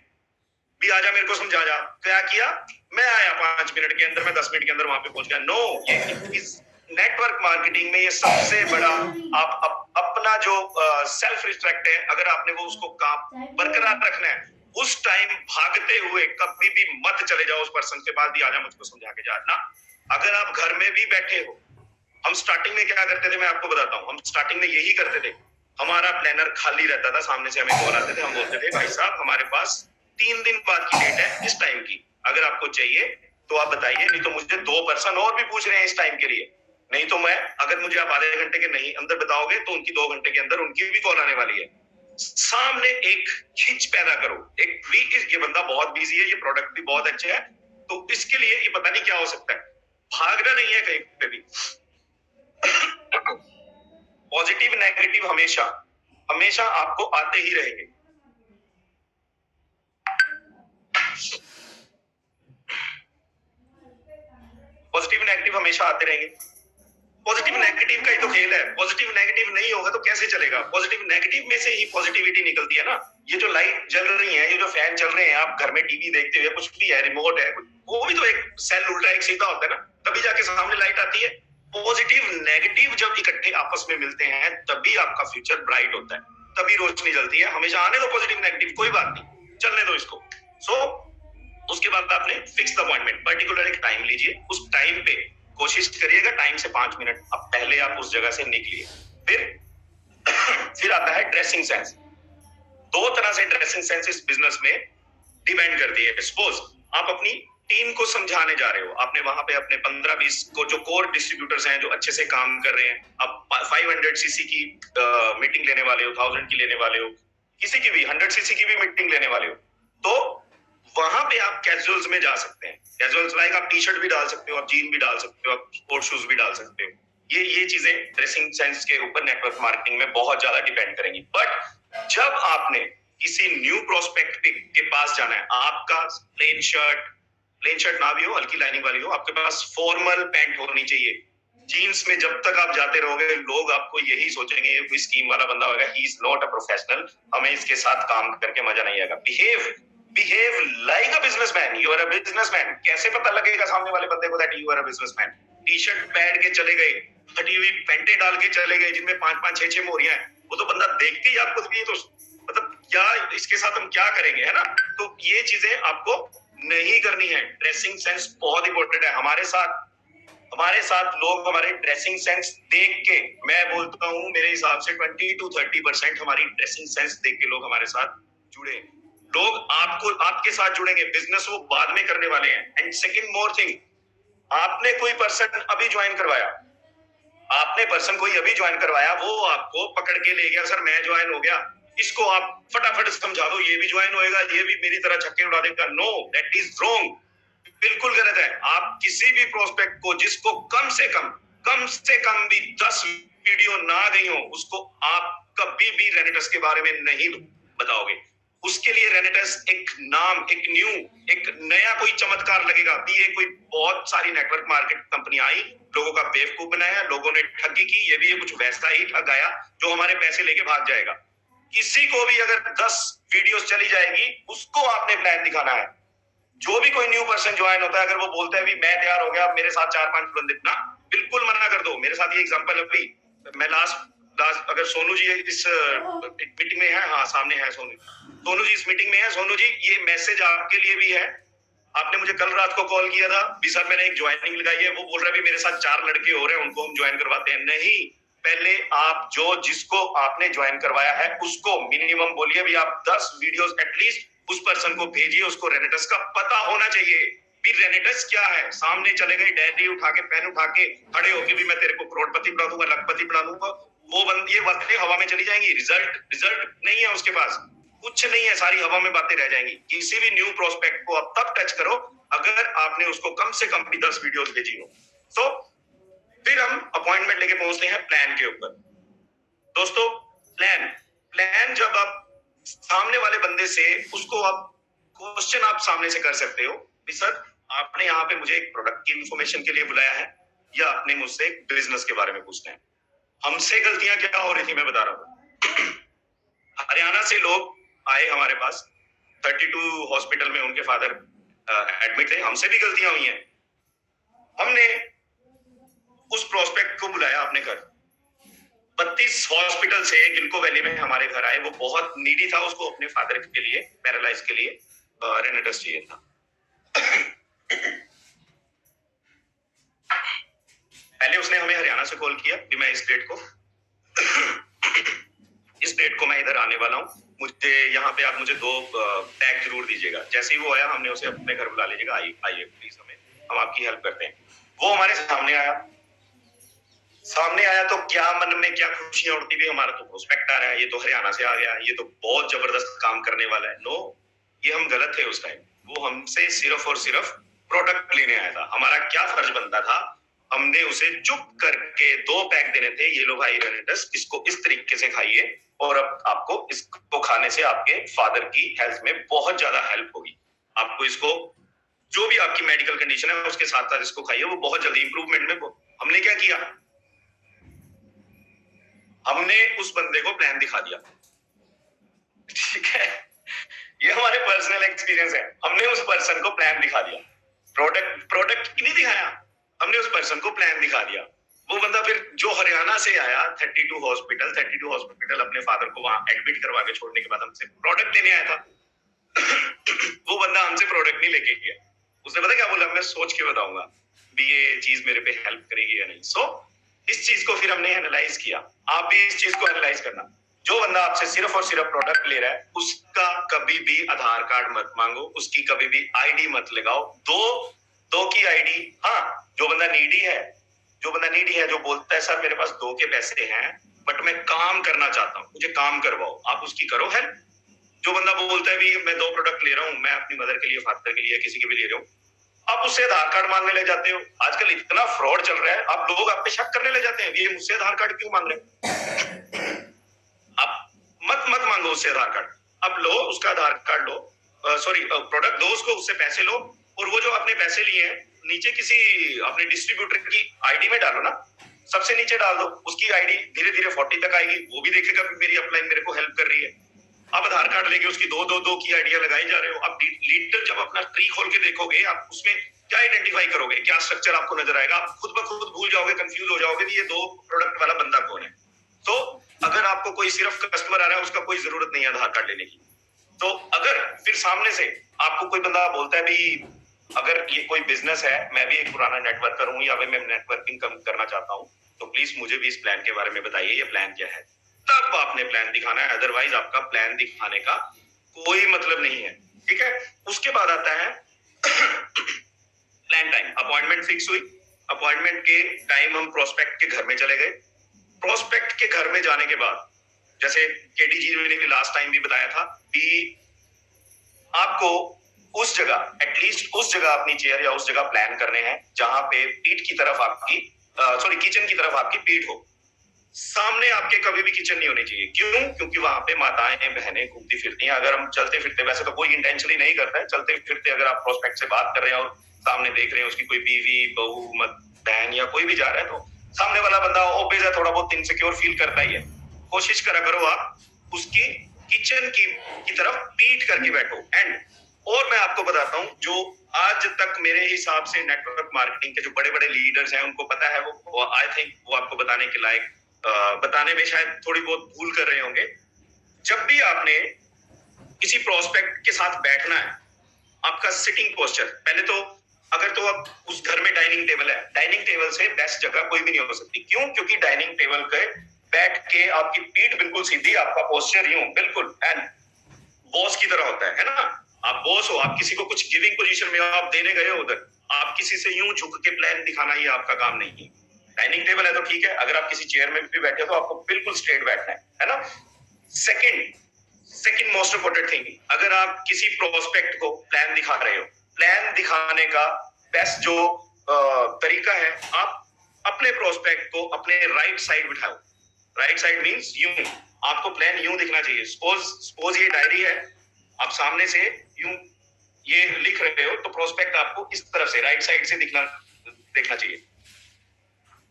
भी आजा मेरे को समझा जा, क्या किया, मैं आया 5 मिनट के अंदर, मैं 10 मिनट के अंदर वहां पे पहुंच गया। नो, ये इस नेटवर्क मार्केटिंग में ये सबसे बड़ा, आप अपना जो सेल्फ रिस्पेक्ट है, अगर आपने वो उसको काम बरकरार रखना है, उस टाइम भागते हुए कभी भी मत चले जाओ उस पर्सन के पास भी आजा मुझको समझा के जा ना। अगर आप घर में भी बैठे हो, हम स्टार्टिंग में क्या करते थे, मैं आपको बताता हूँ, हम स्टार्टिंग में यही करते थे, हमारा प्लानर खाली रहता था, सामने से हमें कॉल आते थे, हम बोलते थे भाई साहब हमारे पास 3 दिन बाद की डेट है इस टाइम की, अगर आपको चाहिए तो आप बताइए, नहीं तो मुझे 2 पर्सन और भी पूछ रहे हैं इस टाइम के लिए, नहीं तो मैं, अगर मुझे आप आधे घंटे के नहीं अंदर बताओगे तो उनकी 2 घंटे के अंदर उनकी भी कॉल आने वाली है। सामने एक खिंच पैदा करो, एक भी, ये बंदा बहुत बिजी है, ये प्रोडक्ट भी बहुत अच्छे है, तो इसके लिए ये पता नहीं क्या हो सकता है, भागना नहीं है कहीं पे भी। पॉजिटिव नेगेटिव हमेशा हमेशा आपको आते ही रहेंगे। पॉजिटिव नेगेटिव हमेशा आते रहेंगे। पॉजिटिव नेगेटिव का ही तो खेल है, पॉजिटिव नेगेटिव नहीं होगा तो कैसे चलेगा। पॉजिटिव नेगेटिव में से ही पॉजिटिविटी निकलती है ना। ये जो लाइट जल रही है, ये जो फैन चल रहे हैं, आप घर में टीवी देखते हुए, कुछ भी है, रिमोट है, वो भी तो एक सेल उल्टा एक सीधा होता है ना, तभी जाके सामने लाइट आती है। पॉजिटिव नेगेटिव जब इकट्ठे आपस में मिलते हैं तभी आपका फ्यूचर ब्राइट होता है, तभी रोशनी जलती है। हमेशा आने दो पॉजिटिव नेगेटिव, कोई बात नहीं, चलने दो इसको। उसके बाद आपने फिक्स द अपॉइंटमेंट, पर्टिकुलर एक टाइम लीजिए, उस टाइम पे कोशिश करिएगा टाइम से 5 मिनट अब पहले आप उस जगह से निकलिए। फिर आता है ड्रेसिंग सेंस। 2 तरह से ड्रेसिंग सेंस इस बिजनेस में डिपेंड करती है। सपोज आप अपनी टीम को समझाने जा रहे हो, आपने वहां पे अपने 15-20 को जो कोर डिस्ट्रीब्यूटर्स हैं जो अच्छे से काम कर रहे हैं, आप 500 सीसी की मीटिंग लेने वाले हो, 1000 की लेने वाले हो, किसी की भी 100 सीसी की भी मीटिंग लेने वाले हो, तो वहां पे आप कैजुअल्स में जा सकते हैं। कैजुअल्स लाइक आप टी शर्ट भी डाल सकते हो, आप जीन भी डाल सकते हो, आप स्पोर्ट शूज भी डाल सकते हो। ये चीजें ड्रेसिंग सेंस के ऊपर नेटवर्क मार्केटिंग में बहुत ज्यादा डिपेंड करेंगी। बट जब आपने किसी न्यू प्रोस्पेक्ट के पास जाना है, आपका प्लेन शर्ट ना भी हो, हल्की लाइनिंग वाली हो, आपके पास फॉर्मल पैंट होनी चाहिए, जीन्स में जब तक आप जाते रहोगे लोग आपको यही सोचेंगे ये कोई स्कीम वाला बंदा होगा, he is not a professional, हमें इसके साथ काम करके मजा नहीं आएगा। Behave like a businessman, you are a businessman. कैसे पता लगेगा सामने वाले बंदे को that you are a businessman? T shirt पहन के चले गए, फटी हुई पैंटें डाल के चले गए जिनमें 5-5 6-6 मोहरियां हैं, वो तो बंदा देखते ही आपको भी तो मतलब क्या इसके साथ हम क्या करेंगे, है ना? तो ये चीजें आपको नहीं करनी है। ड्रेसिंग सेंस बहुत इंपॉर्टेंट है। हमारे साथ लोग हमारे ड्रेसिंग सेंस देख के, मैं बोलता हूँ मेरे हिसाब से 20-30% हमारी ड्रेसिंग सेंस देख के लोग हमारे साथ जुड़े। लोग आपके साथ जुड़ेंगे, बिजनेस वो बाद में करने वाले हैं। एंड सेकंड मोर थिंग, आपने कोई पर्सन अभी ज्वाइन करवाया, वो आपको पकड़ के ले गया, सर मैं ज्वाइन हो गया, इसको आप फटाफट समझा दो, ये भी ज्वाइन होएगा, ये भी मेरी तरह छक्के उड़ा देगा। नो, दैट इज रॉन्ग, बिल्कुल गलत है। आप किसी भी प्रोस्पेक्ट को जिसको कम से कम भी 10 वीडियो ना गई हो, उसको आप कभी भी रेनेटस के बारे में नहीं बताओगे। उसके लिए रेनेटस एक नाम, एक नया कोई चमत्कार लगेगा। ये कोई बहुत सारी नेटवर्क मार्केट कंपनी आई, लोगों का बेवकूफ बनाया, लोगों ने ठगी की, ये भी ये कुछ वैसा ही ठग आया जो हमारे पैसे लेके भाग जाएगा। किसी को भी अगर 10 वीडियोस चली जाएगी, उसको आपने प्लान दिखाना है। जो भी कोई न्यू पर्सन ज्वाइन होता है, अगर वो बोलता है भी मैं तैयार हो गया, मेरे साथ 4-5 बंदे, ना, बिल्कुल मना कर दो। मेरे साथ ये एग्जांपल है अभी, मैं लास्ट अगर सोनू जी इस मीटिंग में है, हाँ सामने है सोनू जी इस मीटिंग में है। सोनू जी, ये मैसेज आपके लिए भी है। आपने मुझे कल रात को कॉल किया था भी सर मैंने एक ज्वाइनिंग लगाई है, वो बोल रहा है भी मेरे साथ 4 लड़के हो रहे हैं, उनको हम ज्वाइन करवाते हैं। नहीं, पहले आप जिसको आपने ज्वाइन करवाया है उसको मिनिमम बोलिए भी आप 10 वीडियोस एटलीस्ट उस पर्सन को भेजिए, उसको रेनेटस का पता होना चाहिए भी रेनेटस क्या है। सामने चले गए, डायरी उठा के, पेन उठा के खड़े होके भी मैं तेरे को करोड़पति बना दूंगा, लखपति बना दूंगा, वो ये बातें हवा में चली जाएंगी। रिजल्ट नहीं है उसके पास, कुछ नहीं है, सारी हवा में बातें रह जाएंगी। किसी भी न्यू प्रोस्पेक्ट को आप तब टच करो अगर आपने उसको कम से कम भी 10 वीडियोस भेजी हो। तो फिर हम अपॉइंटमेंट लेके पहुंचते हैं प्लान के ऊपर। दोस्तों, प्लान जब आप सामने वाले बंदे से उसको आप क्वेश्चन आप सामने से कर सकते हो कि सर आपने यहाँ पे मुझे एक प्रोडक्ट की इंफॉर्मेशन के लिए बुलाया है या आपने मुझसे एक बिजनेस के बारे में पूछना है। हमसे गलतियां क्या हो रही थी मैं बता रहा हूँ। हरियाणा से लोग आए हमारे पास, 32 हॉस्पिटल में उनके फादर एडमिट थे। हमसे भी गलतियां हुई हैं। हमने उस प्रोस्पेक्ट को बुलाया अपने घर, 32 हॉस्पिटल से गिलको वैली में हमारे घर आए। वो बहुत नीडी था, उसको अपने फादर के लिए, पैरालाइज के लिए रेनेटस चाहिए था। पहले उसने हमें हरियाणा से कॉल किया कि मैं इस डेट को मैं इधर आने वाला हूँ, मुझे यहाँ पे आप मुझे 2 पैक जरूर दीजिएगा। जैसे ही वो आया, हमने उसे अपने घर बुला लीजिएगा, आइए प्लीज, हम आपकी हेल्प करते हैं। वो हमारे सामने आया तो क्या मन में क्या खुशियां उड़ती भी, हमारा तो प्रोस्पेक्ट आ रहा है, ये तो हरियाणा से आ गया, ये तो बहुत जबरदस्त काम करने वाला है। नो, ये हम गलत थे उस टाइम। वो हमसे सिर्फ और सिर्फ प्रोडक्ट लेने आया था। हमारा क्या फर्ज बनता था, हमने उसे चुप करके 2 पैक देने थे, ये लो भाई रेनेटस, इसको इस तरीके से खाइए और अब आपको इसको खाने से आपके फादर की हेल्थ में बहुत ज्यादा हेल्प होगी। आपको इसको जो भी आपकी मेडिकल कंडीशन है उसके साथ साथ इसको खाइए, वो बहुत जल्दी इंप्रूवमेंट में। हमने क्या किया, हमने उस बंदे को प्लान दिखा दिया। ठीक है, ये हमारे पर्सनल एक्सपीरियंस है। हमने उस पर्सन को प्लान दिखा दिया, प्रोडक्ट नहीं दिखाया, हमने उस पर्सन को प्लान दिखा दिया। वो बंदा फिर जो हरियाणा से आया, 32 हॉस्पिटल अपने फादर को वहां एडमिट करवा के छोड़ने के बाद हमसे प्रोडक्ट लेने आया था। वो बंदा हमसे प्रोडक्ट नहीं लेके गया। उसने पता क्या बोला, मैं सोच के बताऊंगा भी ये चीज मेरे पे हेल्प करेगी या नहीं। सो इस चीज को फिर हमने एनालाइज किया। आप भी इस चीज को एनालाइज करना। जो बंदा आपसे सिर्फ और सिर्फ प्रोडक्ट ले रहा है, उसका कभी भी आधार कार्ड मत मांगो, उसकी कभी भी आईडी मत लगाओ। दो की आईडी, हाँ, जो बंदा नीडी है, जो बोलता है सर मेरे पास 2 के पैसे हैं बट मैं काम करना चाहता हूँ, मुझे काम करवाओ, आप उसकी करो हेल्प। जो बंदा बोलता है भी मैं 2 प्रोडक्ट ले रहा हूँ, मैं अपनी मदर के लिए, फादर के लिए, किसी के भी ले रहा हूँ, आप उससे आधार कार्ड मांगने ले जाते हो। आजकल इतना फ्रॉड चल रहा है, आप लोग आप पे शक करने ले जाते हैं, ये मुझसे आधार कार्ड क्यों मांग रहे हैं। आप मत मांगो उससे आधार कार्ड। अब लो उसका आधार कार्ड लो, प्रोडक्ट दो उसको, उससे पैसे लो, और वो जो आपने पैसे लिए हैं नीचे किसी अपने डिस्ट्रीब्यूटर की आईडी में डालो ना, सबसे नीचे डाल दो, उसकी आईडी धीरे धीरे 40 तक आएगी, वो भी देखेगा कि मेरी अपलाइन मेरे को हेल्प कर रही है। आप आधार कार्ड लेके उसकी दो दो दो की आइडिया लगाई जा रहे हो। आप लीडर जब अपना ट्री खोल के देखोगे, आप उसमें क्या आइडेंटिफाई करोगे, क्या स्ट्रक्चर आपको नजर आएगा, आप खुद ब खुद भूल जाओगे, कंफ्यूज हो जाओगे कि ये दो प्रोडक्ट वाला बंदा कौन है। तो अगर आपको कोई सिर्फ कस्टमर आ रहा है, उसका कोई जरूरत नहीं है आधार कार्ड लेने की। तो अगर फिर सामने से आपको कोई बंदा बोलता है भी अगर ये कोई बिजनेस है, मैं भी एक पुराना नेटवर्कर हूँ या मैं नेटवर्किंग करना चाहता हूँ, तो प्लीज मुझे भी इस प्लान के बारे में बताइए, ये प्लान क्या है। तब आपने प्लान दिखाना है, अदरवाइज आपका प्लान दिखाने का कोई मतलब नहीं है। ठीक है। उसके बाद आता है प्लान टाइम। अपॉइंटमेंट फिक्स हुई, अपॉइंटमेंट के टाइम हम प्रोस्पेक्ट के घर में चले गए। प्रोस्पेक्ट के घर में जाने के बाद, जैसे केडी जी ने भी लास्ट टाइम भी बताया था कि आपको उस जगह, एटलीस्ट उस जगह अपनी चेयर या उस जगह प्लान करने हैं जहां पे पीठ की तरफ आपकी किचन की तरफ आपकी पीठ हो। सामने आपके कभी भी किचन नहीं होनी चाहिए। क्यों? क्योंकि वहां पे माताएं बहनें घूमती फिरती हैं। अगर हम चलते फिरते, वैसे तो कोई इंटेंशनली नहीं करता है, चलते फिरते अगर आप प्रोस्पेक्ट से बात कर रहे हैं और सामने देख रहे हैं उसकी कोई बीवी बहू बहन या कोई भी जा रहा है, तो सामने वाला बंदा ओबेज है, थोड़ा बहुत इनसिक्योर फील करता ही है। कोशिश करा करो आप उसकी किचन की तरफ पीठ करके बैठो। एंड और मैं आपको बताता हूं, जो आज तक मेरे हिसाब से नेटवर्क मार्केटिंग के जो बड़े बड़े लीडर्स हैं उनको पता है, वो आई थिंक वो आपको बताने के लायक, बताने में शायद थोड़ी बहुत भूल कर रहे होंगे। जब भी आपने किसी प्रोस्पेक्ट के साथ बैठना है, आपका सिटिंग पोस्चर पहले तो, अगर तो अब उस घर में डाइनिंग टेबल है, डाइनिंग टेबल से बेस्ट जगह कोई भी नहीं हो सकती। क्यों? क्योंकि डाइनिंग टेबल पे बैठ के आपकी पीठ बिल्कुल सीधी, आपका पोस्चर यूं बिल्कुल एंड बॉस की तरह होता है ना। आप बॉस हो, आप किसी को कुछ गिविंग पोजीशन में हो, आप देने गए हो उधर, आप किसी से यूं झुक के प्लान दिखाना ही आपका काम नहीं है। डाइनिंग टेबल है तो ठीक है, अगर आप किसी चेयर में भी बैठे हो तो आपको बिल्कुल स्ट्रेट बैठना है ना। सेकंड मोस्ट इंपोर्टेंट थिंग, अगर आप किसी प्रोस्पेक्ट को प्लान दिखा रहे हो, प्लान दिखाने का बेस्ट जो तरीका है, आप अपने प्रोस्पेक्ट को अपने राइट साइड बिठाओ। राइट साइड मींस यूं, आपको प्लान यूं दिखना चाहिए। सपोज ये डायरी है, आप सामने से यूं ये लिख रहे हो, तो प्रोस्पेक्ट आपको इस तरफ से राइट साइड से देखना चाहिए।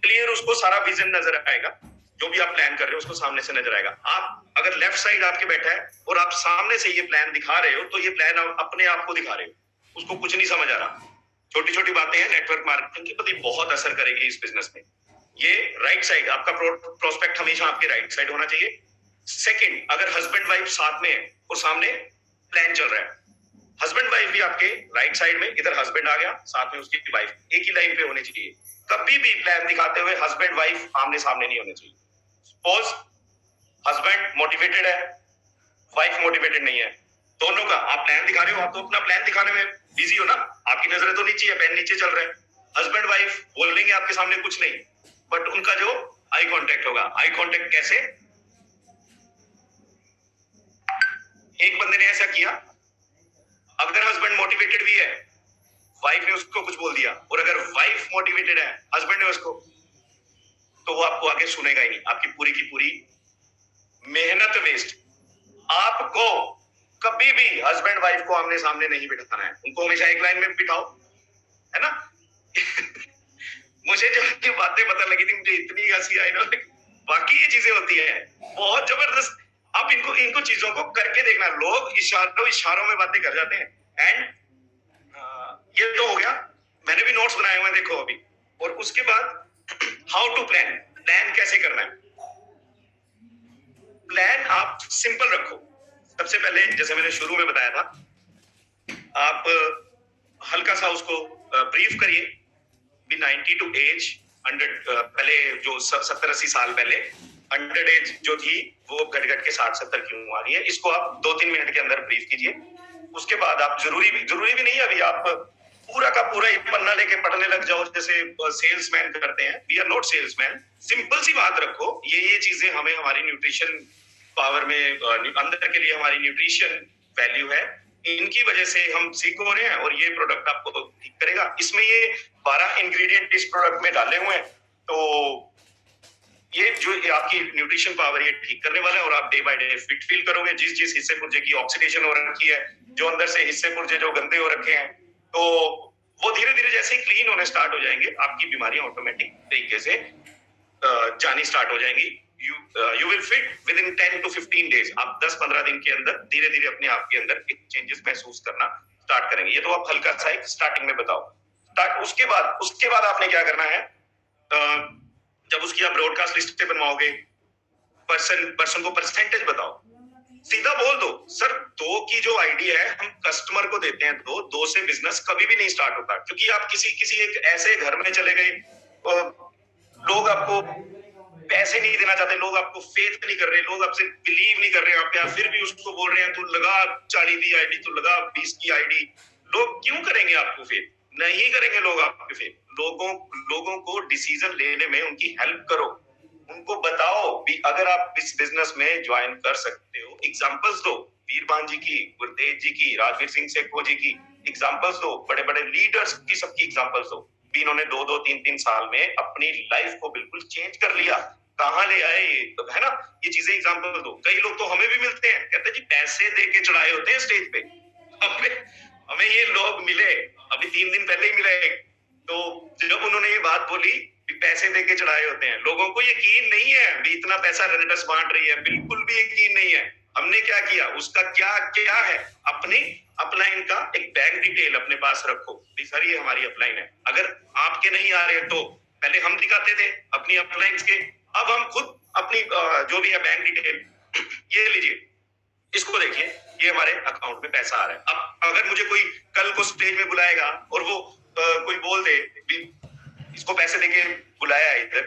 क्लियर उसको सारा विजन नजर आएगा, जो भी आप प्लान कर रहे हो उसको सामने से नजर आएगा। आप अगर लेफ्ट साइड आपके बैठा है और आप सामने से ये प्लान दिखा रहे हो, तो ये प्लान आप अपने आप को दिखा रहे हो, उसको कुछ नहीं समझ आ रहा। छोटी छोटी बातें हैं, नेटवर्क मार्केटिंग की प्रति बहुत असर करेगी इस बिजनेस में। ये राइट साइड, आपका प्रोस्पेक्ट हमेशा आपके राइट साइड होना चाहिए। सेकंड, अगर हस्बैंड वाइफ साथ में है और सामने प्लान चल रहा है, हस्बैंड वाइफ भी आपके राइट साइड में, इधर हस्बैंड आ गया, साथ में उसकी वाइफ एक ही लाइन पे होनी चाहिए। कभी भी प्लान दिखाते हुए हस्बैंड वाइफ आमने सामने नहीं होने चाहिए। सपोज हस्बैंड मोटिवेटेड है, वाइफ मोटिवेटेड नहीं है, दोनों का आप प्लान दिखा रहे हो, आप तो अपना प्लान दिखाने में बिजी हो ना, आपकी नजरें तो नीचे है, पेन नीचे चल रहा है। हस्बैंड वाइफ बोलेंगे आपके सामने कुछ नहीं, बट उनका जो आई कांटेक्ट होगा, आई कांटेक्ट कैसे? एक बंदे ने ऐसा किया, अगर हस्बैंड मोटिवेटेड भी है, वाइफ ने उसको कुछ बोल दिया, और अगर वाइफ मोटिवेटेड है, हस्बैंड ने उसको, तो वो आपको आगे सुनेगा ही नहीं, आपकी पूरी की पूरी मेहनत वेस्ट। आपको कभी भी हस्बैंड वाइफ को आमने सामने नहीं बिठाना है, उनको हमेशा एक लाइन में बिठाओ, है ना। मुझे जो ये बातें पता लगी थी, मुझे इतनी हंसी आई ना, बाकी ये चीजें होती है बहुत जबरदस्त। आप इनको चीजों को करके देखना, लोग इशारों में बातें कर जाते हैं। एंड ये तो हो गया, मैंने भी नोट्स बनाए हुए हैं देखो अभी। और उसके बाद हाउ टू प्लान कैसे करना है। प्लान आप सिंपल रखो। सबसे पहले जैसे मैंने शुरू में बताया था, आप हल्का सा उसको ब्रीफ करिए। 90 टू एज 100, पहले जो 70-80 साल पहले 100 एज जो थी, वो घट घट के 60-70 क्यों आ रही है, इसको आप 2-3 मिनट के अंदर ब्रीफ कीजिए। उसके बाद आप जरूरी भी नहीं है अभी आप पूरा का पूरा एक पन्ना लेके पढ़ने लग जाओ जैसे सेल्समैन करते हैं। We are not salesman. Simple सी बात रखो, ये चीजें हमें हमारी न्यूट्रिशन पावर में, अंदर के लिए हमारी न्यूट्रिशन वैल्यू है, इनकी वजह से हम सीख हो रहे हैं, और ये प्रोडक्ट आपको ठीक करेगा। इसमें ये 12 इंग्रेडिएंट इस प्रोडक्ट में डाले हुए हैं, तो ये जो आपकी न्यूट्रिशन पावर ये ठीक करने वाला है, और आप day by day fit feel करोगे। जिस हिस्से पुर्जे की ऑक्सीडेशन हो रखी है, जो अंदर से हिस्से पुर्जे जो गंदे हो रखे हैं, तो वो धीरे धीरे जैसे ही क्लीन होने स्टार्ट हो जाएंगे, आपकी बीमारियां ऑटोमेटिक तरीके से जानी स्टार्ट हो जाएंगी। You will fit with in 10 to 15 days. आप 10-15 दिन के अंदर धीरे धीरे अपने आप के अंदर एक चेंजेस महसूस करना स्टार्ट करेंगे। ये तो आप हल्का सा एक स्टार्टिंग में बताओ। उसके बाद आपने क्या करना है, जब उसकी आप ब्रॉडकास्ट लिस्ट बनवाओगे, पर्सन को परसेंटेज बताओ। सीधा बोल दो, सर 2 की जो आईडी है हम कस्टमर को देते हैं, 2 से बिजनेस कभी भी नहीं स्टार्ट होता। क्योंकि आप किसी एक ऐसे घर में चले गए, लोग आपको पैसे नहीं देना चाहते, लोग आपको फेथ नहीं कर रहे, लोग आपसे बिलीव नहीं कर रहे आप पे, फिर भी उसको बोल रहे हैं तू लगा 40 की आईडी, तू लगा 20 की आईडी। लोग क्यों करेंगे आपको फेथ? नहीं करेंगे लोग आपके फेथ। लोगों को डिसीजन लेने में उनकी हेल्प करो, उनको बताओ भी अगर आप इस बिजनेस में ज्वाइन कर सकते हो। एग्जांपल्स दो, वीरबान जी की, गुरतेज जी की, राजवीर सिंह सेखो जी की एग्जांपल्स दो, बड़े बड़े लीडर्स की सबकी एग्जांपल्स दो भी इन्होंने 2-3 साल में अपनी लाइफ को बिल्कुल चेंज कर लिया। कहाँ ले आए ये, तो है ना, ये चीजें एग्जांपल दो। कई लोग तो हमें भी मिलते हैं, कहते हैं जी पैसे दे के चढ़ाए होते हैं स्टेज पे। हमें ये लोग मिले, अभी 3 दिन पहले ही मिले। तो जब उन्होंने ये बात बोली भी पैसे दे के चढ़ाए होते हैं, लोगों को यकीन नहीं है भी इतना पैसा रेनेटस बांट रही है, बिल्कुल भी यकीन नहीं है। हमने क्या किया, उसका क्या क्या है, अपनी अपलाइन का एक बैंक डिटेल अपने पास रखो भी सर ये हमारी अपलाइन है। अगर आपके नहीं आ रहे तो पहले हम दिखाते थे अपनी अपलाइंस के, अब हम खुद अपनी जो भी है बैंक डिटेल, ये लीजिए, इसको देखिए, ये हमारे अकाउंट में पैसा आ रहा है। अब अगर मुझे कोई कल को स्टेज में बुलाएगा और वो कोई बोल दे भी इसको पैसे देके बुलाया है इधर,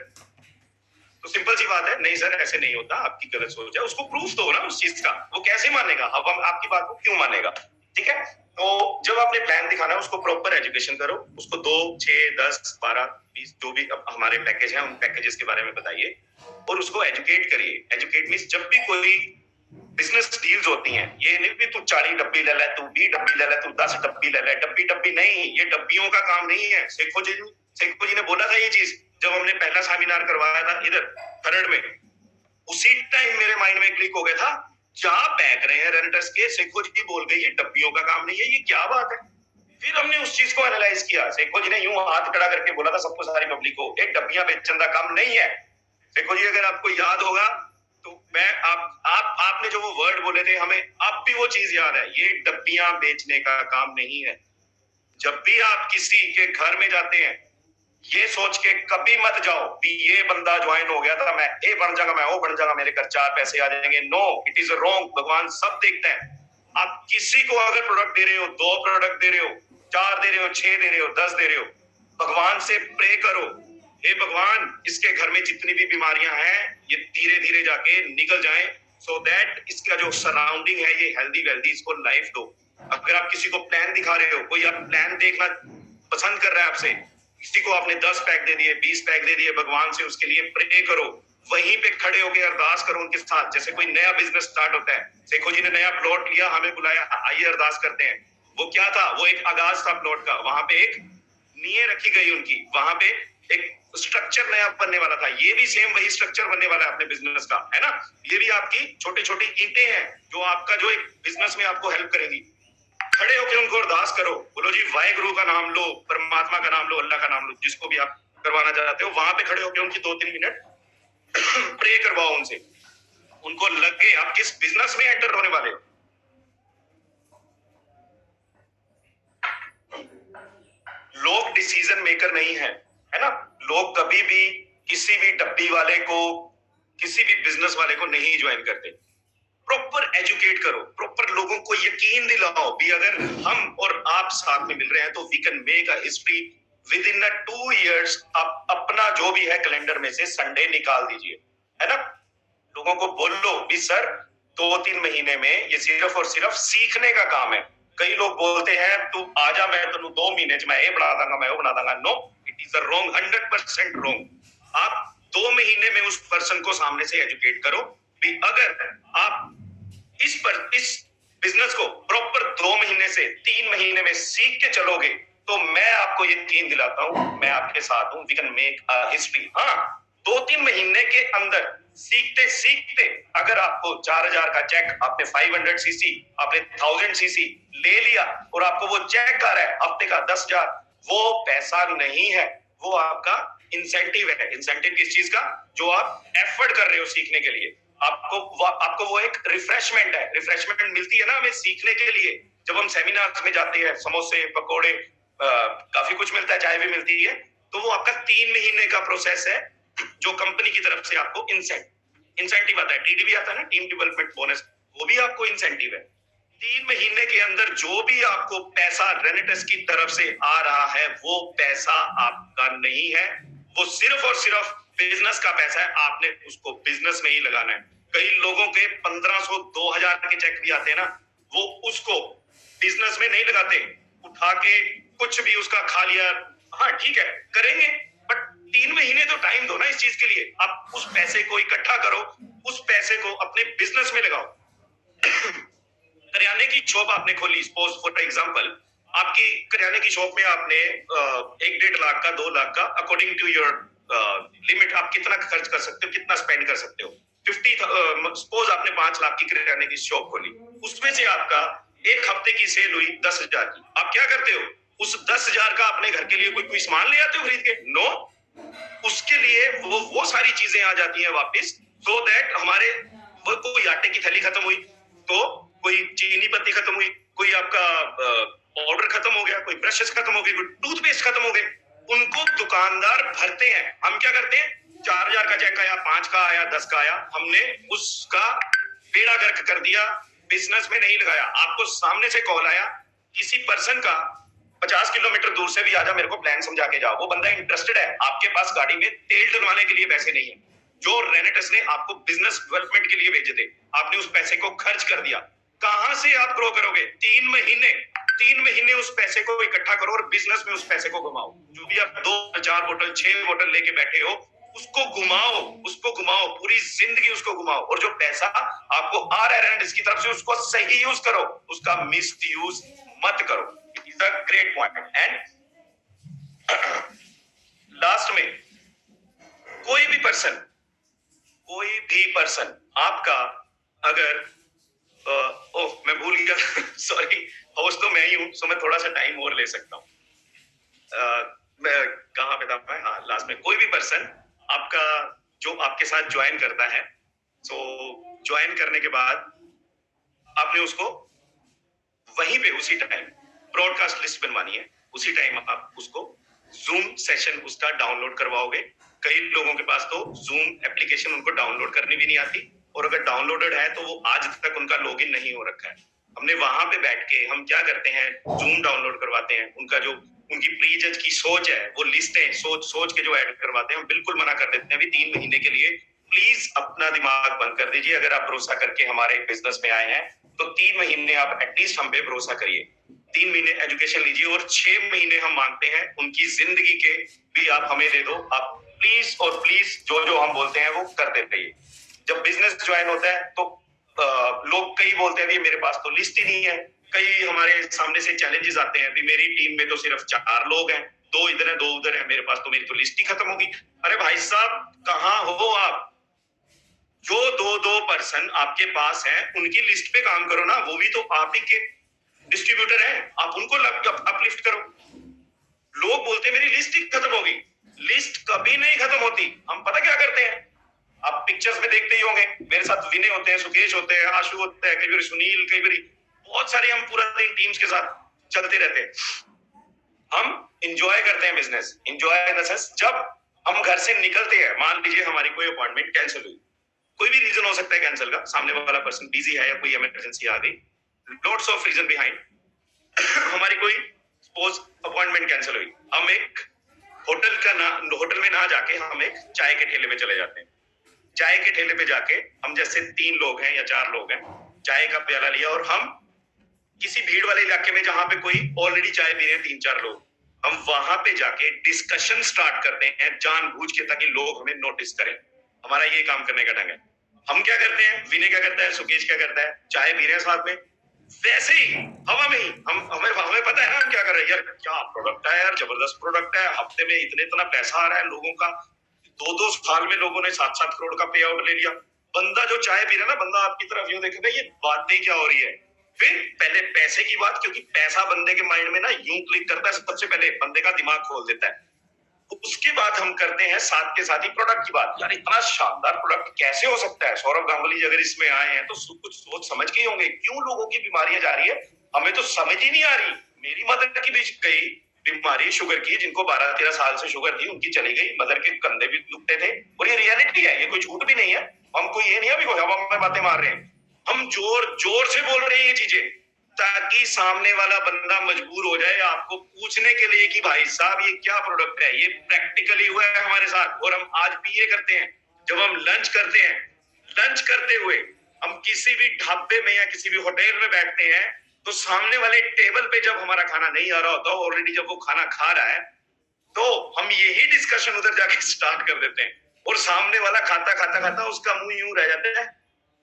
तो सिंपल सी बात है, नहीं सर ऐसे नहीं होता, आपकी गलत सोच है, उसको प्रूफ दो ना उस चीज का। वो कैसे मानेगा, अब हम आपकी बात को क्यों मानेगा? ठीक है, तो जब आपने प्लान दिखाना है उसको प्रॉपर एजुकेशन करो, उसको 2, 6, 10, 12, 20 जो भी हमारे पैकेज है उन पैकेजेस के बारे में बताइए और उसको एजुकेट करिए। एजुकेट मींस जब भी कोई बिजनेस डील्स होती हैं, ये नहीं भी तू 40 डब्बी ले ले, तू 20 डब्बी ले ले, तू 10 डब्बी ले ले, डब्बी नहीं, ये डब्बियों का काम नहीं है। सेखो जी ने बोला था ये चीज जब हमने पहला सेमिनार करवाया था इधर खरड़ में, उसी टाइम मेरे माइंड में क्लिक हो गया था, क्या पैक रहे हैं रेंटर्स के। सेखो जी बोल गए ये डब्बियों का काम नहीं है, ये क्या बात है। फिर हमने उस चीज को एनालाइज किया। सेखो जी ने यूं हाथ खड़ा करके बोला था सबको, सारी पब्लिक को, एक डब्बियां बेचने का काम नहीं है। सेखो जी अगर आपको याद होगा तो मैं आपने जो वो वर्ड बोले थे, हमें अब भी वो चीज याद है, ये डब्बियां बेचने का काम नहीं है। जब भी आप किसी के घर में जाते हैं, ये सोच के कभी मत जाओ कि ये बंदा ज्वाइन हो गया था, मैं ए बन जाऊंगा, मैं वो बन जाऊंगा, मेरे घर 4 पैसे आ जाएंगे। No, it is wrong. भगवान सब देखता है। आप किसी को अगर प्रोडक्ट दे रहे हो, 2 प्रोडक्ट दे रहे हो, 4 दे रहे हो, 6 दे रहे हो, 10 दे रहे हो, भगवान से प्रे करो, हे भगवान इसके घर में जितनी भी बीमारियां हैं ये धीरे धीरे जाके निकल जाएं, सो दैट इसका जो सराउंडिंग है ये हेल्दी वेल्दी, इसको लाइफ दो। अगर आप किसी को प्लान दिखा रहे हो, कोई आप प्लान देखना पसंद कर रहा है आपसे, किसी को आपने 10 पैक दे दिए, 20 पैक दे दिए, भगवान से उसके लिए प्रे करो, वहीं पे खड़े होकर अरदास करो उनके साथ। जैसे कोई नया बिजनेस स्टार्ट होता है, सेखो जी ने नया प्लॉट लिया, हमें बुलाया, आइए अरदास करते हैं। वो क्या था, वो एक आगाज था प्लॉट का, वहां पे एक नींव रखी गई उनकी, वहां पे एक स्ट्रक्चर नया बनने वाला था। ये भी सेम वही स्ट्रक्चर बनने वाला है अपने बिजनेस का, है ना। ये भी आपकी छोटी छोटी ईंटें हैं जो आपका जो एक बिजनेस में आपको हेल्प करेंगी। खड़े होकर उनको अरदास करो, बोलो जी वाहेगुरु का नाम लो, परमात्मा का नाम लो, अल्लाह का नाम लो, जिसको भी आप करवाना चाहते हो। वहां पे खड़े होकर उनकी 2-3 मिनट प्रे करवाओ उनसे, उनको लगे आप किस बिजनेस में एंटर होने वाले हो। लोग डिसीजन मेकर नहीं है ना। लोग कभी भी किसी भी डब्बी वाले को, किसी भी बिजनेस वाले को नहीं ज्वाइन करते। प्रॉपर एजुकेट करो, प्रॉपर लोगों को यकीन दिलाओ भी अगर हम और आप साथ में मिल रहे हैं तो we can make a history within 2 years। आप अपना जो भी है कैलेंडर में से संडे निकाल दीजिए, है ना। लोगों को बोलो भी सर 2-3 महीने में ये सिर्फ और सिर्फ सीखने का काम है। कई लोग बोलते हैं तू आजा, मैं तेन 2 महीने में ये बना दूंगा, मैं वो बना दूंगा। No, it is a wrong, 100% wrong. आप 2 महीने में उस पर्सन को सामने से एजुकेट करो भी अगर आप इस बिजनेस को प्रॉपर 2 महीने से 3 महीने में सीख के चलोगे तो मैं आपको यकीन दिलाता हूं, मैं आपके साथ हूं, we can make a history. हाँ, 2-3 महीने के अंदर सीखते सीखते अगर आपको 4000 का चेक, आपने 500 सीसी, आपने 1000 सीसी ले लिया और आपको वो चेक आ रहा है हफ्ते का 10,000, वो पैसा नहीं है, वो आपका इंसेंटिव है। इंसेंटिव किस चीज का? जो आप एफर्ट कर रहे हो सीखने के लिए, आपको वो एक रिफ्रेशमेंट है। रिफ्रेशमेंट मिलती है ना हमें सीखने के लिए। जब हम सेमिनार्स में जाते हैं, समोसे पकोड़े काफी कुछ मिलता है, चाय भी मिलती है, तो वो आपका 3 महीने का प्रोसेस है जो कंपनी की तरफ से आपको इंसेंटिव आता है। टीडीबी आता है ना, टीम डेवलपमेंट बोनस, वो भी आपको इंसेंटिव है। 3 महीने के अंदर जो भी आपको पैसा रेनेटस की तरफ से आ रहा है वो पैसा आपका नहीं है, वो सिर्फ और सिर्फ बिजनेस का पैसा है। आपने उसको बिजनेस में ही लगाना है। कई लोगों के 1500 2000 के चेक भी आते हैं ना, वो उसको बिजनेस में नहीं लगाते, उठा के कुछ भी उसका खा लिया। हाँ ठीक है, करेंगे, बट 3 महीने तो टाइम दो ना इस चीज के लिए। आप उस पैसे को इकट्ठा करो, उस पैसे को अपने बिजनेस में लगाओ। करियाने की शॉप आपने खोली, सपोज फॉर एग्जांपल, आपकी करियाने की शॉप में आपने 1-1.5 लाख का, 2 लाख का, अकॉर्डिंग टू योर लिमिट, आप कितना खर्च कर सकते हो, कितना स्पेंड कर सकते हो। 50, सपोज आपने 5 लाख की करियाने की शॉप खोली, उसमें से आपका एक हफ्ते की सेल हुई 10,000 की। आप क्या करते हो? उस 10,000 का अपने घर के लिए कोई सामान ले आते हो खरीद के? नो, उसके लिए वो सारी चीजें आ जाती हैं वापस, सो दैट हमारे कोई आटे की थैली खत्म हुई तो कोई चीनी पत्ती खत्म हुई, कोई आपका पाउडर खत्म हो गया, कोई ब्रशेस खत्म हो गए, कोई टूथपेस्ट खत्म हो गए, उनको दुकानदार भरते हैं। हम क्या करते हैं? 4,000 का चेक आया, 5 का आया, 10 का आया, हमने उसका बेड़ा गर्क कर दिया, बिजनेस में नहीं लगाया। आपको सामने से कॉल आया किसी पर्सन का, 50 किलोमीटर दूर से भी आजा, मेरे को प्लान समझा के जाओ, वो बंदा इंटरेस्टेड है, आपके पास गाड़ी में तेल डलवाने के लिए पैसे नहीं है, जो रेनेटस ने आपको बिजनेस डेवलपमेंट के लिए भेजे थे, आपने उस पैसे को खर्च कर दिया। कहां से आप ग्रो करोगे? 3 महीने उस पैसे को इकट्ठा करो और बिजनेस में उस पैसे को घुमाओ। जो भी आप 2-4 बोतल 6 बोतल लेके बैठे हो, उसको घुमाओ, पूरी जिंदगी उसको घुमाओ, और जो पैसा आपको आ रहा है इसकी तरफ से, उसको सही यूज करो, उसका मिस यूज मत करो। It is a great point. And last में, कोई भी पर्सन आपका अगर मैं भूल गया सॉरी, होस्ट तो मैं ही हूं, सो मैं थोड़ा सा टाइम और ले सकता हूँ। मैं कहाँ पे था मैं? हाँ, लास्ट में, कोई भी पर्सन आपका जो आपके साथ ज्वाइन करता है, सो ज्वाइन करने के बाद आपने उसको वहीं पे उसी टाइम ब्रॉडकास्ट लिस्ट बनवानी है। उसी टाइम आप उसको जूम सेशन उसका डाउनलोड करवाओगे। कई लोगों के पास तो जूम एप्लीकेशन उनको डाउनलोड करनी भी नहीं आती, और अगर डाउनलोडेड है तो वो आज तक उनका लॉगिन नहीं हो रखा है। हमने वहां पे बैठ के हम क्या करते हैं, जूम डाउनलोड करवाते हैं, उनका जो उनकी प्री जज की सोच है, वो लिस्टें सोच के जो ऐड करवाते हैं, हम बिल्कुल मना कर देते हैं भी 3 महीने के लिए प्लीज अपना दिमाग बंद कर दीजिए। अगर आप भरोसा करके हमारे बिजनेस में आए हैं तो 3 महीने आप एटलीस्ट हम पे भरोसा करिए, 3 महीने एजुकेशन लीजिए, और 6 महीने हम मांगते हैं उनकी जिंदगी के भी आप हमें दे दो। आप प्लीज और प्लीज जो हम बोलते हैं वो करते रहिए। जब बिजनेस ज्वाइन होता है तो लोग कई बोलते हैं मेरे पास तो लिस्ट ही नहीं है। कई हमारे सामने से चैलेंजेस आते हैं, मेरी टीम में तो सिर्फ 4 लोग हैं, 2 इधर है 2 उधर है, मेरे पास तो मेरी तो लिस्ट ही खत्म होगी। अरे भाई साहब, कहाँ हो आप? जो 2-2 पर्सन आपके पास हैं उनकी लिस्ट पे काम करो ना, वो भी तो आप ही के डिस्ट्रीब्यूटर हैं, आप उनको अपलिफ्ट करो। लोग बोलते मेरी लिस्ट ही खत्म होगी, लिस्ट कभी नहीं खत्म होती। हम पता क्या करते हैं, आप पिक्चर्स में देखते ही होंगे, मेरे साथ विनय होते हैं, सुकेश होते हैं, आशु होते हैं, कई बार सुनील, कई बार बहुत सारे, हम पूरा दिन टीम्स के साथ चलते रहते हैं। हम इंजॉय करते हैं business, enjoy in the sense, जब हम घर से निकलते हैं, मान लीजिए हमारी कोई अपॉइंटमेंट कैंसिल हुई, कोई भी रीजन हो सकता है कैंसिल का, सामने वाला पर्सन बिजी है या कोई इमरजेंसी आ गई, लॉट्स ऑफ रीजन बिहाइंड हमारी कोई सपोज अपॉइंटमेंट कैंसिल हुई, हम एक होटल में ना जाके हम एक चाय के ठेले पे चले जाते हैं। चाय के ठेले पे जाके हम जैसे 3 लोग हैं या 4 लोग हैं, चाय का प्याला लिया, और हम किसी भीड़ वाले इलाके में जहां पे कोई ऑलरेडी चाय पी रहे हैं 3-4 लोग, हम वहां पे जाके डिस्कशन स्टार्ट करते हैं जानबूझ के, ताकि लोग हमें नोटिस करें। हमारा ये काम करने का ढंग है। हम क्या करते हैं, विनय क्या करता है, सुकेश क्या करता है, चाय पी रहे हैं साथ में, वैसे ही हवा में ही हमें पता है ना हम क्या कर रहे हैं। यार क्या प्रोडक्ट है यार, जबरदस्त प्रोडक्ट है, हफ्ते में इतना पैसा आ रहा है लोगों का, 2-2 साल में लोगों ने 7-7 करोड़ का पे आउट ले लिया। बंदा जो चाय पी रहा है ना, बंदा आपकी तरफ यूं देखेगा, ये बातें क्या हो रही है। फिर पहले पैसे की बात, क्योंकि पैसा बंदे के माइंड में ना यूं क्लिक करता है, सबसे पहले बंदे का दिमाग खोल देता है। उसके बाद हम करते हैं साथ के साथ ही प्रोडक्ट की बात। यार इतना शानदार प्रोडक्ट कैसे हो सकता है? सौरभ गांगुली जी अगर इसमें आए हैं तो कुछ सोच समझ के ही होंगे। क्यों लोगों की बीमारियां जा रही है हमें तो समझ ही नहीं आ रही। मेरी मदर की भी गई बीमारी शुगर की, जिनको 12-13 साल से शुगर थी उनकी चली गई, मदर के कंधे भी दुखते थे, और ये रियलिटी है, ये कोई झूठ भी नहीं है। हमको ये नहीं है कोई हवा में बातें मार रहे हैं, हम जोर जोर से बोल रहे हैं ये चीजें, ताकि सामने वाला बंदा मजबूर हो जाए आपको पूछने के लिए कि भाई साहब ये क्या प्रोडक्ट है। ये प्रैक्टिकली हुआ है हमारे साथ, और हम आज भी ये करते हैं। जब हम लंच करते हैं, लंच करते हुए हम किसी भी ढाबे में या किसी भी होटल में बैठते हैं, तो सामने वाले टेबल पे जब हमारा खाना नहीं आ रहा होता, ऑलरेडी जब वो खाना खा रहा है, तो हम यही डिस्कशन उधर जाके स्टार्ट कर देते हैं, और सामने वाला खाता खाता खाता उसका मुंह यूं रह जाता है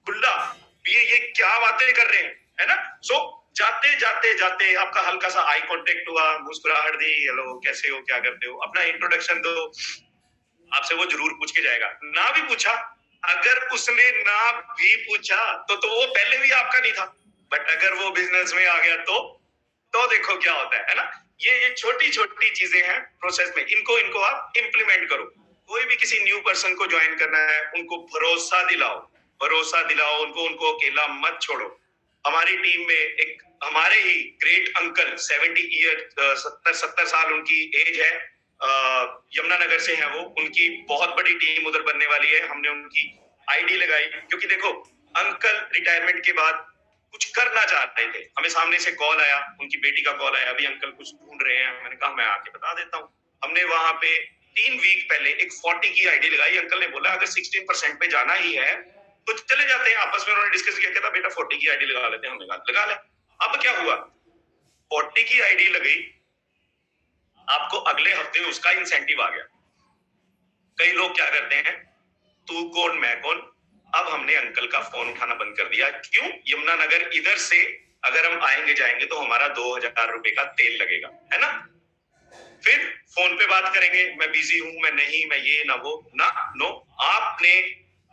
खुला, ये क्या बातें कर रहे हैं, है ना। सो जाते जाते जाते आपका हल्का सा आई कांटेक्ट हुआ, मुस्कुराहट दी, हेलो कैसे हो, क्या करते हो, अपना इंट्रोडक्शन दो, आपसे वो जरूर पूछ के जाएगा। ना भी पूछा, अगर उसने ना भी पूछा तो वो पहले भी आपका नहीं था, बट अगर वो बिजनेस में आ गया तो देखो क्या होता है ना। ये छोटी छोटी चीजें हैं प्रोसेस में, इनको आप इम्प्लीमेंट करो। कोई भी किसी न्यू पर्सन को ज्वाइन करना है, उनको भरोसा दिलाओ, भरोसा दिलाओ उनको अकेला मत छोड़ो। हमारी टीम में एक हमारे ही ग्रेट अंकल 70 साल उनकी एज है, यमुनानगर से है वो, उनकी बहुत बड़ी टीम उधर बनने वाली है। हमने उनकी आईडी लगाई, क्योंकि देखो अंकल रिटायरमेंट के बाद कुछ करना चाह रहे थे। हमें सामने से कॉल आया, उनकी बेटी का कॉल आया, अभी अंकल कुछ ढूंढ रहे हैं। मैंने कहा मैं आके बता देता हूँ। हमने वहां पे 3 वीक पहले एक 40 की आईडी लगाई। अंकल ने बोला अगर 16% पे जाना ही है तो चले जाते हैं। आपस में उन्होंने डिस्कस किया, कहता बेटा 40 की आईडी लगा लेते हैं। हमने कहा लगा ले। अब क्या हुआ, 40 की आईडी लगी, आपको अगले हफ्ते उसका इंसेंटिव आ गया। कई लोग क्या करते हैं, तू कौन मैं कौन। अब हमने अंकल का फोन उठाना बंद कर दिया। क्यों? यमुनानगर इधर से अगर हम आएंगे जाएंगे तो हमारा 2000 रुपए का तेल लगेगा, है ना। फिर फोन पे बात करेंगे, मैं बिजी हूं, मैं नहीं, मैं ये ना वो ना, नो। आपने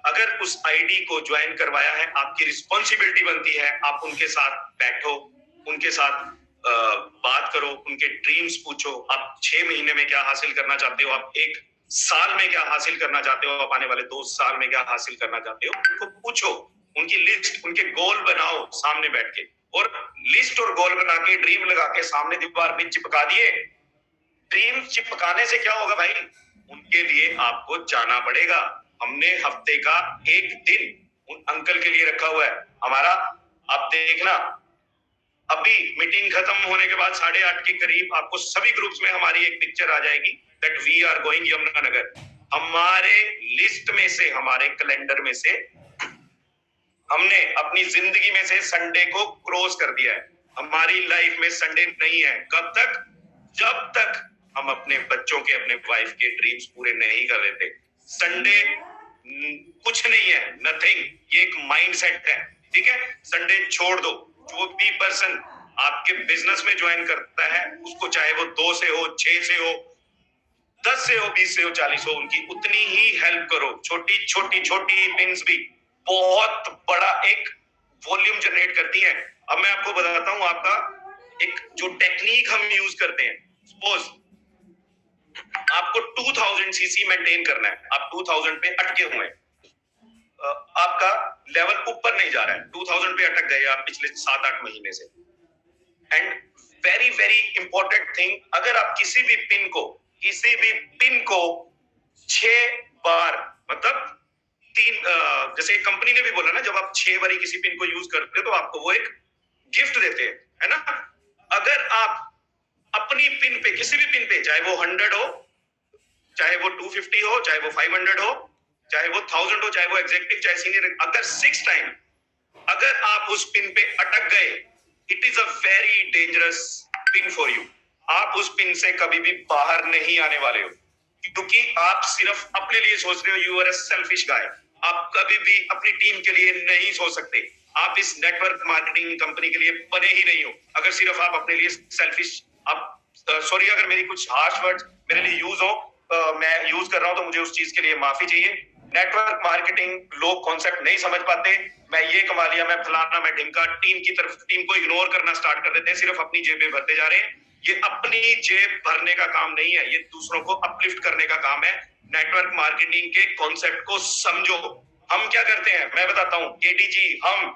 अगर उस आईडी को ज्वाइन करवाया है, आपकी रिस्पॉन्सिबिलिटी बनती है आप उनके साथ बैठो, उनके साथ बात करो, उनके ड्रीम्स पूछो। आप 6 महीने में क्या हासिल करना चाहते हो, आप 1 साल में क्या हासिल करना चाहते हो, आप आने वाले 2 साल में क्या हासिल करना चाहते हो, उनको पूछो। उनकी लिस्ट, उनके गोल बनाओ सामने बैठ के, और लिस्ट और गोल बना के ड्रीम लगा के सामने दीवार पे चिपका दिए। ड्रीम चिपकाने से क्या होगा भाई, उनके लिए आपको जाना पड़ेगा। हमने हफ्ते का एक दिन उन अंकल के लिए रखा हुआ है हमारा। आप देखना, अभी मीटिंग खत्म होने के बाद 8:30 के करीब आपको सभी ग्रुप्स में हमारी एक पिक्चर आ जाएगी that we are going Yamunanagar. हमारे लिस्ट में से, हमारे कैलेंडर में से हमने अपनी जिंदगी में से संडे को क्रॉस कर दिया है। हमारी लाइफ में संडे नहीं है। कब तक? जब तक हम अपने बच्चों के, अपने वाइफ के ड्रीम्स पूरे नहीं कर लेते। संडे कुछ नहीं है, नथिंग। ये एक माइंडसेट है, ठीक है। संडे छोड़ दो। जो भी पर्सन आपके बिजनेस में ज्वाइन करता है, उसको चाहे वो 2 से हो, 6 से हो, 10 से हो, 20 से हो, 40 हो, उनकी उतनी ही हेल्प करो। छोटी छोटी छोटी पिन्स भी बहुत बड़ा एक वॉल्यूम जनरेट करती हैं। अब मैं आपको बताता हूं, आपका एक जो टेक्निक हम यूज करते हैं। सपोज आपको 2000 सीसी मेंटेन करना है, आप 2000 पे अटके हुए हैं, आपका लेवल ऊपर नहीं जा रहा है, 2000 पे अटक गए आप पिछले 7-8 महीने से। And very very important thing, अगर आप किसी भी पिन को 6 बार, मतलब 3, जैसे कंपनी ने भी बोला ना, जब आप 6 बारी किसी पिन को यूज करते हो तो आपको वो एक गिफ्ट देते हैं, है ना। अगर आप अपनी पिन पे, किसी भी पिन पे, चाहे वो 100 हो, चाहे वो 250 हो, चाहे वो 500 हो, चाहे वो 1000 हो, चाहे वो एग्जीक्यूटिव, चाहे सीनियर, अगर 6 टाइम अगर आप उस पिन पे अटक गए, it is a very dangerous pin for you. आप उस पिन से कभी भी बाहर नहीं आने वाले हो, क्योंकि आप सिर्फ अपने लिए सोच रहे हो। यू आर अ सेल्फिश गाय। आप कभी भी अपनी टीम के लिए नहीं सोच सकते। आप इस नेटवर्क मार्केटिंग कंपनी के लिए बने ही नहीं हो अगर सिर्फ आप अपने लिए सेल्फिश। आप सॉरी अगर मेरी कुछ हार्श वर्ड्स मेरे लिए यूज हो, मैं यूज कर रहा हूं तो मुझे उस चीज के लिए माफी चाहिए। नेटवर्क मार्केटिंग लोग कॉन्सेप्ट नहीं समझ पाते। मैं ये कमा लिया, मैं फलाना, मैं ढिमका, टीम की तरफ, टीम को इग्नोर करना स्टार्ट कर देते हैं, सिर्फ अपनी जेबें भरते जा रहे हैं। ये अपनी जेब भरने का काम नहीं है, ये दूसरों को अपलिफ्ट करने का काम है। नेटवर्क मार्केटिंग के कॉन्सेप्ट को समझो। हम क्या करते हैं मैं बताता हूँ, केटीजी हम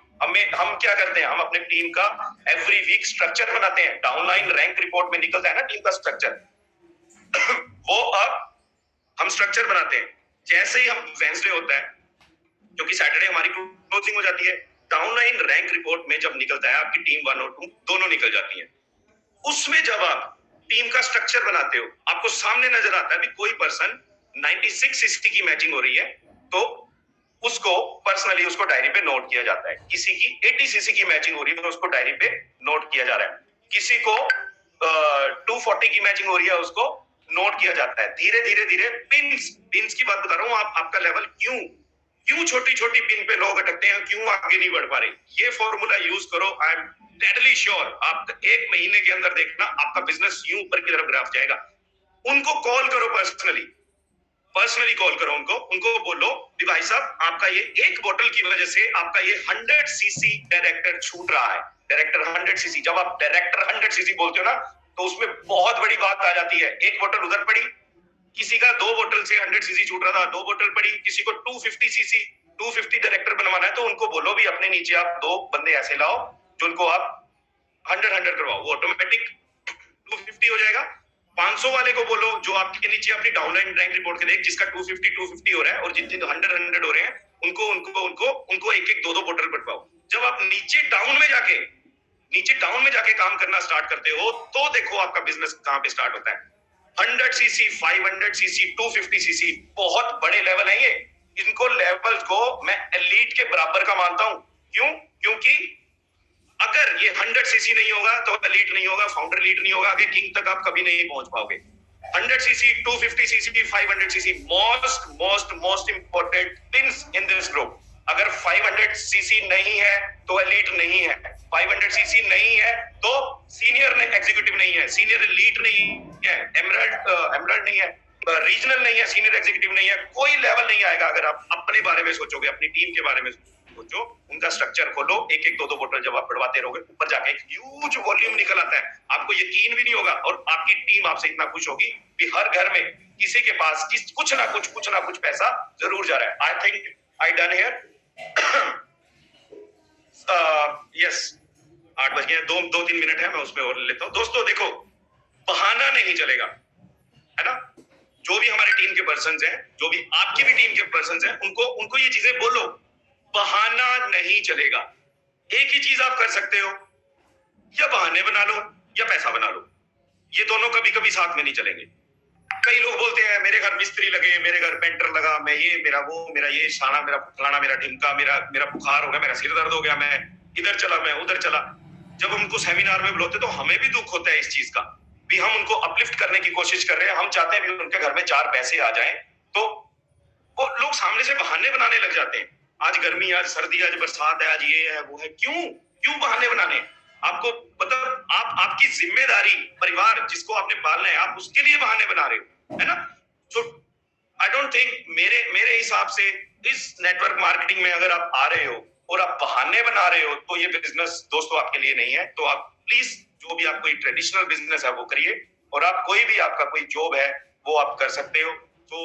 क्या करते हैं, हम अपने टीम का एवरी वीक स्ट्रक्चर बनाते हैं। डाउनलाइन रैंक रिपोर्ट में निकलता है ना टीम का स्ट्रक्चर वो अब हम स्ट्रक्चर बनाते हैं। जैसे ही हम वेंसडे होता है, क्योंकि सैटरडे हमारी क्लोजिंग हो जाती है, डाउनलाइन रैंक रिपोर्ट में जब निकलता है आपकी टीम 1 और 2 दोनों निकल जाती है। उसमें जब आप टीम का स्ट्रक्चर बनाते हो, आपको सामने नजर आता है कि कोई पर्सन 96 सीसी की मैचिंग हो रही है, तो उसको पर्सनली उसको डायरी पे नोट किया जाता है। किसी की 80 सीसी की मैचिंग हो रही है तो उसको डायरी पे नोट किया जा रहा है। किसी को 240 की मैचिंग हो रही है, उसको नोट किया जाता है। धीरे धीरे धीरे पिन्स की बात बता रहा हूँ, आपका लेवल क्यों छोटी छोटी पिन पे लोग अटकते हैं, क्यों आगे नहीं बढ़ पा रहे, ये फॉर्मूला यूज करो। आई एम डेडली श्योर आप 1 महीने के अंदर देखना आपका बिजनेस यूं ऊपर की तरफ ग्राफ जाएगा। उनको कॉल करो, पर्सनली कॉल करो उनको बोलो कि भाई साहब आपका ये एक बोतल की वजह से आपका ये 100 सीसी डायरेक्टर छूट रहा है। डायरेक्टर 100 सीसी, जब आप डायरेक्टर 100 सीसी बोलते हो ना, तो उसमें बहुत बड़ी बात आ जाती है। एक बोतल उधर पड़ी, किसी का 2 बोतल से 100 सीसी छूट रहा था, 2 बोतल पड़ी, किसी को 250 सीसी 250 डायरेक्टर बनवाना है, तो उनको बोलो भी अपने नीचे आप 2 बंदे ऐसे लाओ जो उनको आप 100 करवाओ, वो ऑटोमेटिक 250 हो जाएगा। 500 वाले को बोलो जो आपके नीचे अपनी डाउनलाइन रैंक रिपोर्ट के देख, जिसका 250 हो रहा है और जितने 100 हो रहे हैं उनको एक एक 2 बोतल बटवाओ। जब आप नीचे डाउन में जाके काम करना स्टार्ट करते हो, तो देखो आपका बिजनेस कहां पे स्टार्ट होता है। 100 सीसी 500 सीसी 250 सीसी बहुत बड़े लेवल है ये। इनको लेवल को मैं एलीट के बराबर का मानता हूं। क्योंकि अगर ये 100 सीसी नहीं होगा तो एलीट नहीं होगा, फाउंडर एलीट नहीं होगा, आगे किंग तक आप कभी नहीं पहुंच पाओगे। 100 CC 250 CC 500 CC most important pins in this group. अगर 500 सीसी नहीं है तो एलीट नहीं है, 500 सीसी नहीं है तो सीनियर एग्जीक्यूटिव नहीं है, सीनियर एलीट नहीं है, एमरल्ड नहीं है, रीजनल नहीं है, सीनियर एग्जीक्यूटिव नहीं है, कोई लेवल नहीं आएगा। अगर आप अपने बारे में सोचोगे, अपनी टीम के बारे में सोचो, उनका स्ट्रक्चर खोलो, एक एक 2 बोतल जब आप बढ़वाते रहोगे, ऊपर जाके एक ह्यूज वॉल्यूम निकल आता है। आपको यकीन भी नहीं होगा और आपकी टीम आपसे इतना खुश होगी कि हर घर में किसी के पास कुछ ना कुछ पैसा जरूर जा रहा है। I think I done here. Yes 8 बज गए, 2-3 मिनट है, मैं उसमें और लेता हूँ। दोस्तों देखो, बहाना नहीं चलेगा, है ना। जो भी हमारे टीम के पर्सन हैं, जो भी आपकी भी टीम के पर्सन हैं, उनको ये चीजें बोलो, बहाना नहीं चलेगा। एक ही चीज आप कर सकते हो, या बहाने बना लो या पैसा बना लो, ये दोनों कभी कभी साथ में नहीं चलेंगे। कई लोग बोलते हैं मेरे घर मिस्त्री लगे, मेरे घर पेंटर लगा, मैं ये मेरा वो मेरा ये साना मेरा फलाना मेरा ढिमका, मेरा बुखार हो गया, मेरा सिर दर्द हो गया, मैं इधर चला मैं उधर चला। जब उनको सेमिनार में बुलाते तो हमें भी दुख होता है इस चीज का, भी हम उनको अपलिफ्ट करने की कोशिश कर रहे हैं, हम चाहते हैं भी उनके घर में 4 पैसे आ जाएं, तो वो लोग सामने से बहाने बनाने लग जाते हैं। आज गर्मी, आज सर्दी, आज बरसात है, आज ये है वो है। क्यों बहाने बनाने? आपको मतलब आपकी जिम्मेदारी, परिवार जिसको आपने पालना है, आप उसके लिए बहाने बना रहे हो, है ना। सो आई डोंट थिंक, मेरे हिसाब से इस नेटवर्क मार्केटिंग में अगर आप आ रहे हो और आप बहाने बना रहे हो, तो ये बिजनेस दोस्तों आपके लिए नहीं है। तो आप प्लीज जो भी आप कोई ट्रेडिशनल बिजनेस है वो करिए, और आप कोई भी आपका कोई जॉब है वो आप कर सकते हो। तो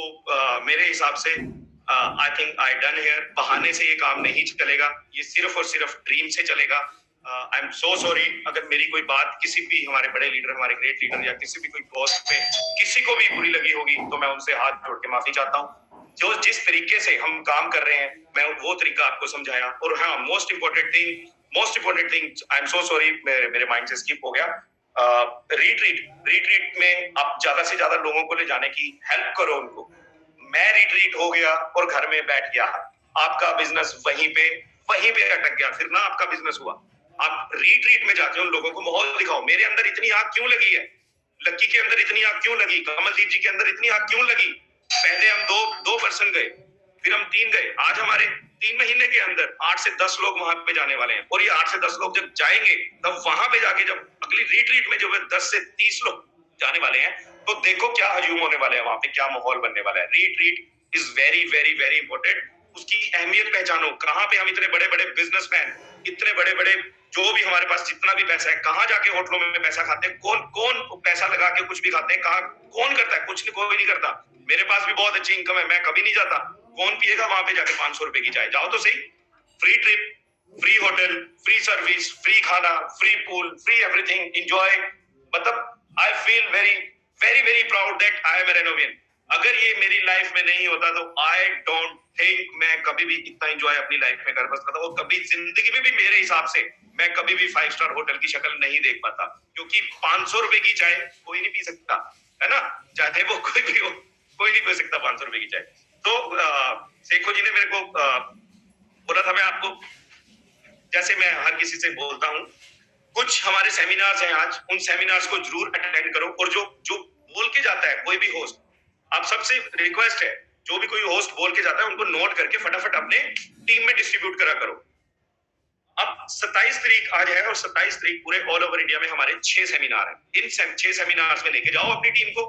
मेरे हिसाब से I think I done here. बहाने से ये काम नहीं चलेगा, ये सिर्फ और सिर्फ ड्रीम से चलेगा। आई एम सो सॉरी अगर मेरी कोई बात किसी भी हमारे बड़े लीडर, हमारे ग्रेट लीडर या किसी भी कोई बॉस में किसी को भी बुरी लगी होगी, तो मैं उनसे हाथ जोड़ के माफी चाहता हूँ। जो जिस तरीके से हम काम कर रहे हैं, मैं वो तरीका आपको समझाया। और हाँ, most important thing, I am so sorry, मेरे माइंड से स्किप हो गया। रिट्रीट में आप ज्यादा से ज्यादा लोगों को ले जाने की हेल्प करो उनको। मैं रिट्रीट हो गया और घर में बैठ गया, आपका बिजनेस वहीं पे अटक गया, फिर ना आपका बिजनेस हुआ। आप रिट्रीट में जाके उन लोगों को माहौल दिखाओ, मेरे अंदर इतनी आग क्यों लगी है, लक्की के अंदर इतनी आग क्यों लगी, कमलदीप जी के अंदर इतनी आग क्यों लगी। पहले हम दो पर्सन गए, फिर हम 3 गए, आज हमारे 3 महीने के अंदर 8 से 10 लोग वहां पे जाने वाले हैं। और ये 8 से 10 लोग जब जाएंगे, तब वहां पे जाके जब अगली रिट्रीट में जो 10 से 30 लोग जाने वाले हैं, तो देखो क्या हजूम होने वाले हैं वहां पे, क्या माहौल बनने वाला है। Retreat is very very very important. उसकी अहमियत पहचानो, कहां पे हम इतने बड़े बड़े बिजनेसमैन, इतने बड़े बड़े जो भी हमारे पास जितना भी पैसा है, कहाँ जाके होटलों में पैसा खाते हैं, कौन कौन पैसा लगा के कुछ भी खाते हैं, कहाँ कौन करता है, कुछ नहीं, कोई नहीं करता। मेरे पास भी बहुत अच्छी इनकम है, मैं कभी नहीं जाता। कौन पिएगा वहां पे जाके 500 रुपए की चाय? जाओ तो सही। Free trip, free hotel, free service, free खाना, free pool, free everything, enjoy. मतलब I feel very very very proud that I am a renovian. अगर ये मेरी लाइफ में नहीं होता तो आई डोंट थिंक मैं कभी भी इतना एंजॉय अपनी लाइफ में कर सकता था, और कभी जिंदगी में भी मेरे हिसाब से मैं कभी भी 5 स्टार होटल की शक्ल नहीं देख पाता, क्योंकि 500 रुपए की चाय कोई नहीं पी सकता, है ना? चाहे वो कोई भी हो, कोई नहीं पी सकता 500 रुपए की चाय। तो शेखो जी ने मेरे को बोला था, मैं आपको, जैसे मैं हर किसी से बोलता हूँ, कुछ हमारे सेमिनार्स हैं आज, उन सेमिनार्स को जरूर अटेंड करो। और जो जो बोल के जाता है कोई भी होस्ट, आप सबसे रिक्वेस्ट है, जो भी कोई होस्ट बोल के जाता है उनको नोट करके फटाफट अपने टीम में डिस्ट्रीब्यूट करा करो। अब 27 तारीख आज है, और 27 तारीख पूरे ऑल ओवर इंडिया में हमारे 6 सेमिनार हैं। इन 6 सेमिनार्स में लेके जाओ अपनी टीम को,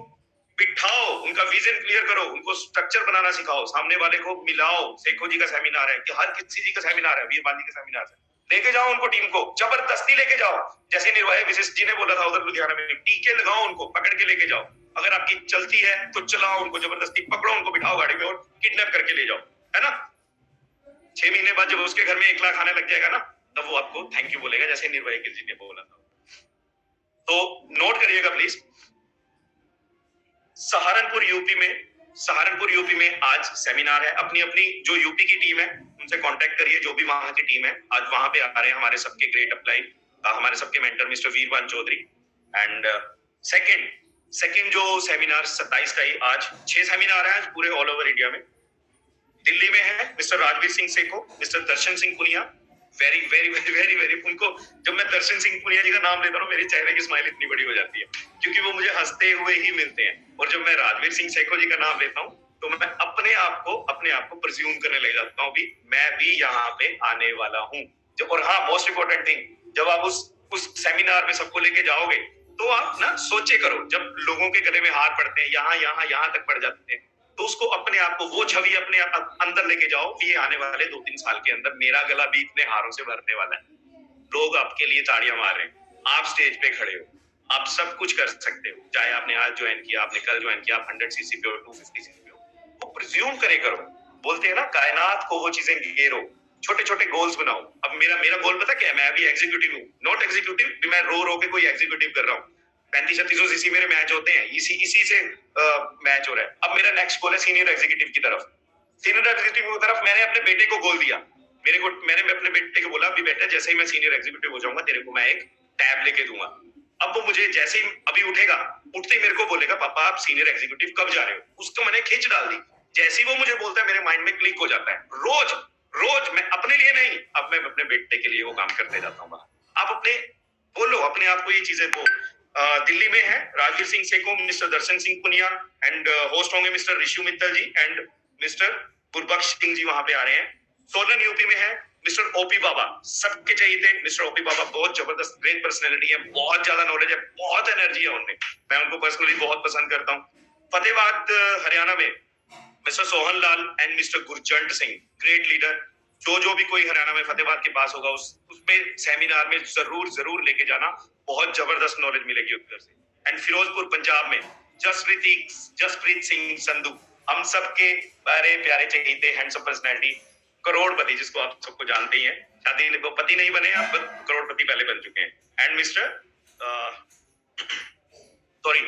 बिठाओ, उनका विजन क्लियर करो, उनको स्ट्रक्चर बनाना सिखाओ, सामने वाले को मिलाओ। शेखो जी का सेमिनार है कि हर किसी जी का सेमिनार है, वीर बांदी का सेमिनार है, लेके जाओ उनको, टीम को जबरदस्ती लेके जाओ। जैसे निर्वाह विशिष्ट जी ने बोला था उधर लुधियाना में, टीके लगाओ, उनको पकड़ के लेके जाओ। अगर आपकी चलती है तो चलाओ, उनको जबरदस्ती पकड़ो, उनको बिठाओ गाड़ी में और किडनैप करके ले जाओ, है ना? 6 महीने बाद जब उसके घर में 1 लाख आने लग जाएगा ना, तब वो आपको थैंक यू बोलेगा, जैसे निर्वाह जी ने बोला था। तो नोट करिएगा प्लीज। सहारनपुर यूपी में आज सेमिनार है। अपनी अपनी जो यूपी की टीम है उनसे कांटेक्ट करिए, जो भी वहां की टीम है आज वहां पे आ रहे हैं हमारे सबके ग्रेट अपलाइन, हमारे सबके mentor mister Veervan Chaudhary. And second जो सेमिनार 27 का ही, आज 6 सेमिनार है आज पूरे ऑल ओवर इंडिया में। दिल्ली में है mister Rajveer Singh Sekhon, mister Darshan Singh Punia, very very very very very, उनको जब मैं दर्शन सिंह पुनिया जी का नाम लेता हूँ मेरे चेहरे की स्माइल इतनी बड़ी हो जाती है, क्योंकि वो मुझे हंसते हुए ही मिलते हैं। और जब मैं राजवीर सिंह सेखो जी का नाम लेता हूँ तो मैं अपने आप को प्रिज्यूम करने लग जाता हूँ कि मैं भी यहाँ पे आने वाला हूँ। और हाँ, मोस्ट इंपोर्टेंट थिंग, जब आप उस सेमिनार में सबको लेके जाओगे तो आप ना सोचे करो, जब लोगों के गले में हार पड़ते हैं, यहाँ तक पड़ जाते हैं, तो उसको अपने आप को, वो छवि अपने अंदर लेके जाओ कि ये आने वाले 2-3 साल के अंदर मेरा गला भी इतने हारों से भरने वाला है। लोग आपके लिए ताड़ियां मार रहे हैं, आप स्टेज पे खड़े हो, आप सब कुछ कर सकते हो। चाहे आपने आज ज्वाइन किया, आपने कल ज्वाइन किया, आप 100 सीसी पे हो, 250 सीसी पे हो, वो प्रिज्यूम करे करो। बोलते हैं ना, कायनात को वो चीजें घेरो, छोटे छोटे गोल्स बनाओ। अब मेरा गोल पता क्या है? मैं अभी एग्जीक्यूटिव हूँ, नॉट एग्जीक्यूटिव, मैं रो के कोई एग्जीक्यूटिव कर रहा हूँ। 35-36 सीसी मेरे मैच होते हैं, इसी से मैच हो रहा है। अब मेरा नेक्स्ट गोल है सीनियर एग्जीक्यूटिव की तरफ। सीनियर एग्जीक्यूटिव की तरफ मैंने अपने बेटे को गोल दिया। मैंने अपने बेटे को बोला, अभी बेटा जैसे ही मैं सीनियर एग्जीक्यूटिव हो जाऊंगा तेरे को मैं एक टैब लेके दूंगा। अब वो मुझे जैसे ही अभी उठेगा, उठते ही मेरे को बोलेगा, पापा आप सीनियर एग्जीक्यूटिव कब जा रहे हो? उसको मैंने खींच डाल दी। जैसे ही वो मुझे बोलता है मेरे माइंड में क्लिक हो जाता है। रोज मैं अपने लिए नहीं, अब मैं अपने बेटे के लिए वो काम करते जाता हूँ। आप अपने बोलो, अपने आप को ये चीजें वो दिल्ली में है Rajveer Singh Sekhon, mister Darshan Singh Punia, and host होंगे mister Rishu Mittal ji and mister Gurbaksh Singh ji, वहां पे आ रहे हैं। सोलन यूपी में है मिस्टर ओपी बाबा, सबके चाहिए थे। मिस्टर ओपी बाबा बहुत जबरदस्त, ग्रेट पर्सनैलिटी है, बहुत ज्यादा नॉलेज है, बहुत एनर्जी है उनमें, मैं उनको पर्सनली बहुत पसंद करता हूँ। फतेहाबाद हरियाणा में mister Sohan Lal and mister Gurjant Singh, great leader. जो भी कोई हरियाणा में फतेहाबाद के पास होगा उसमें सेमिनार में जरूर लेके जाना, बहुत जबरदस्त नॉलेज मिलेगी उधर से। एंड फिरोजपुर पंजाब में जसप्रीत सिंह संधू, हम सबके प्यारे प्यारे चहेते हैंडसम पर्सनैलिटी, करोड़पति, जिसको आप सबको जानते ही हैं, शादी वो पति नहीं बने, अब करोड़पति पहले बन चुके हैं। एंड मिस्टर सॉरी,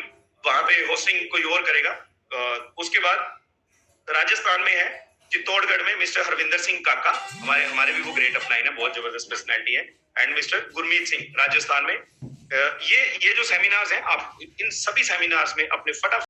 वहां पे होस्टिंग कोई और करेगा। उसके बाद राजस्थान में है चित्तौड़गढ़ में मिस्टर हरविंदर सिंह काका, हमारे भी वो ग्रेट अपलाइन है, बहुत जबरदस्त पर्सनैलिटी है। एंड मिस्टर गुरमीत सिंह राजस्थान में। ये जो सेमिनार्स हैं, आप इन सभी सेमिनार्स में अपने फटाफट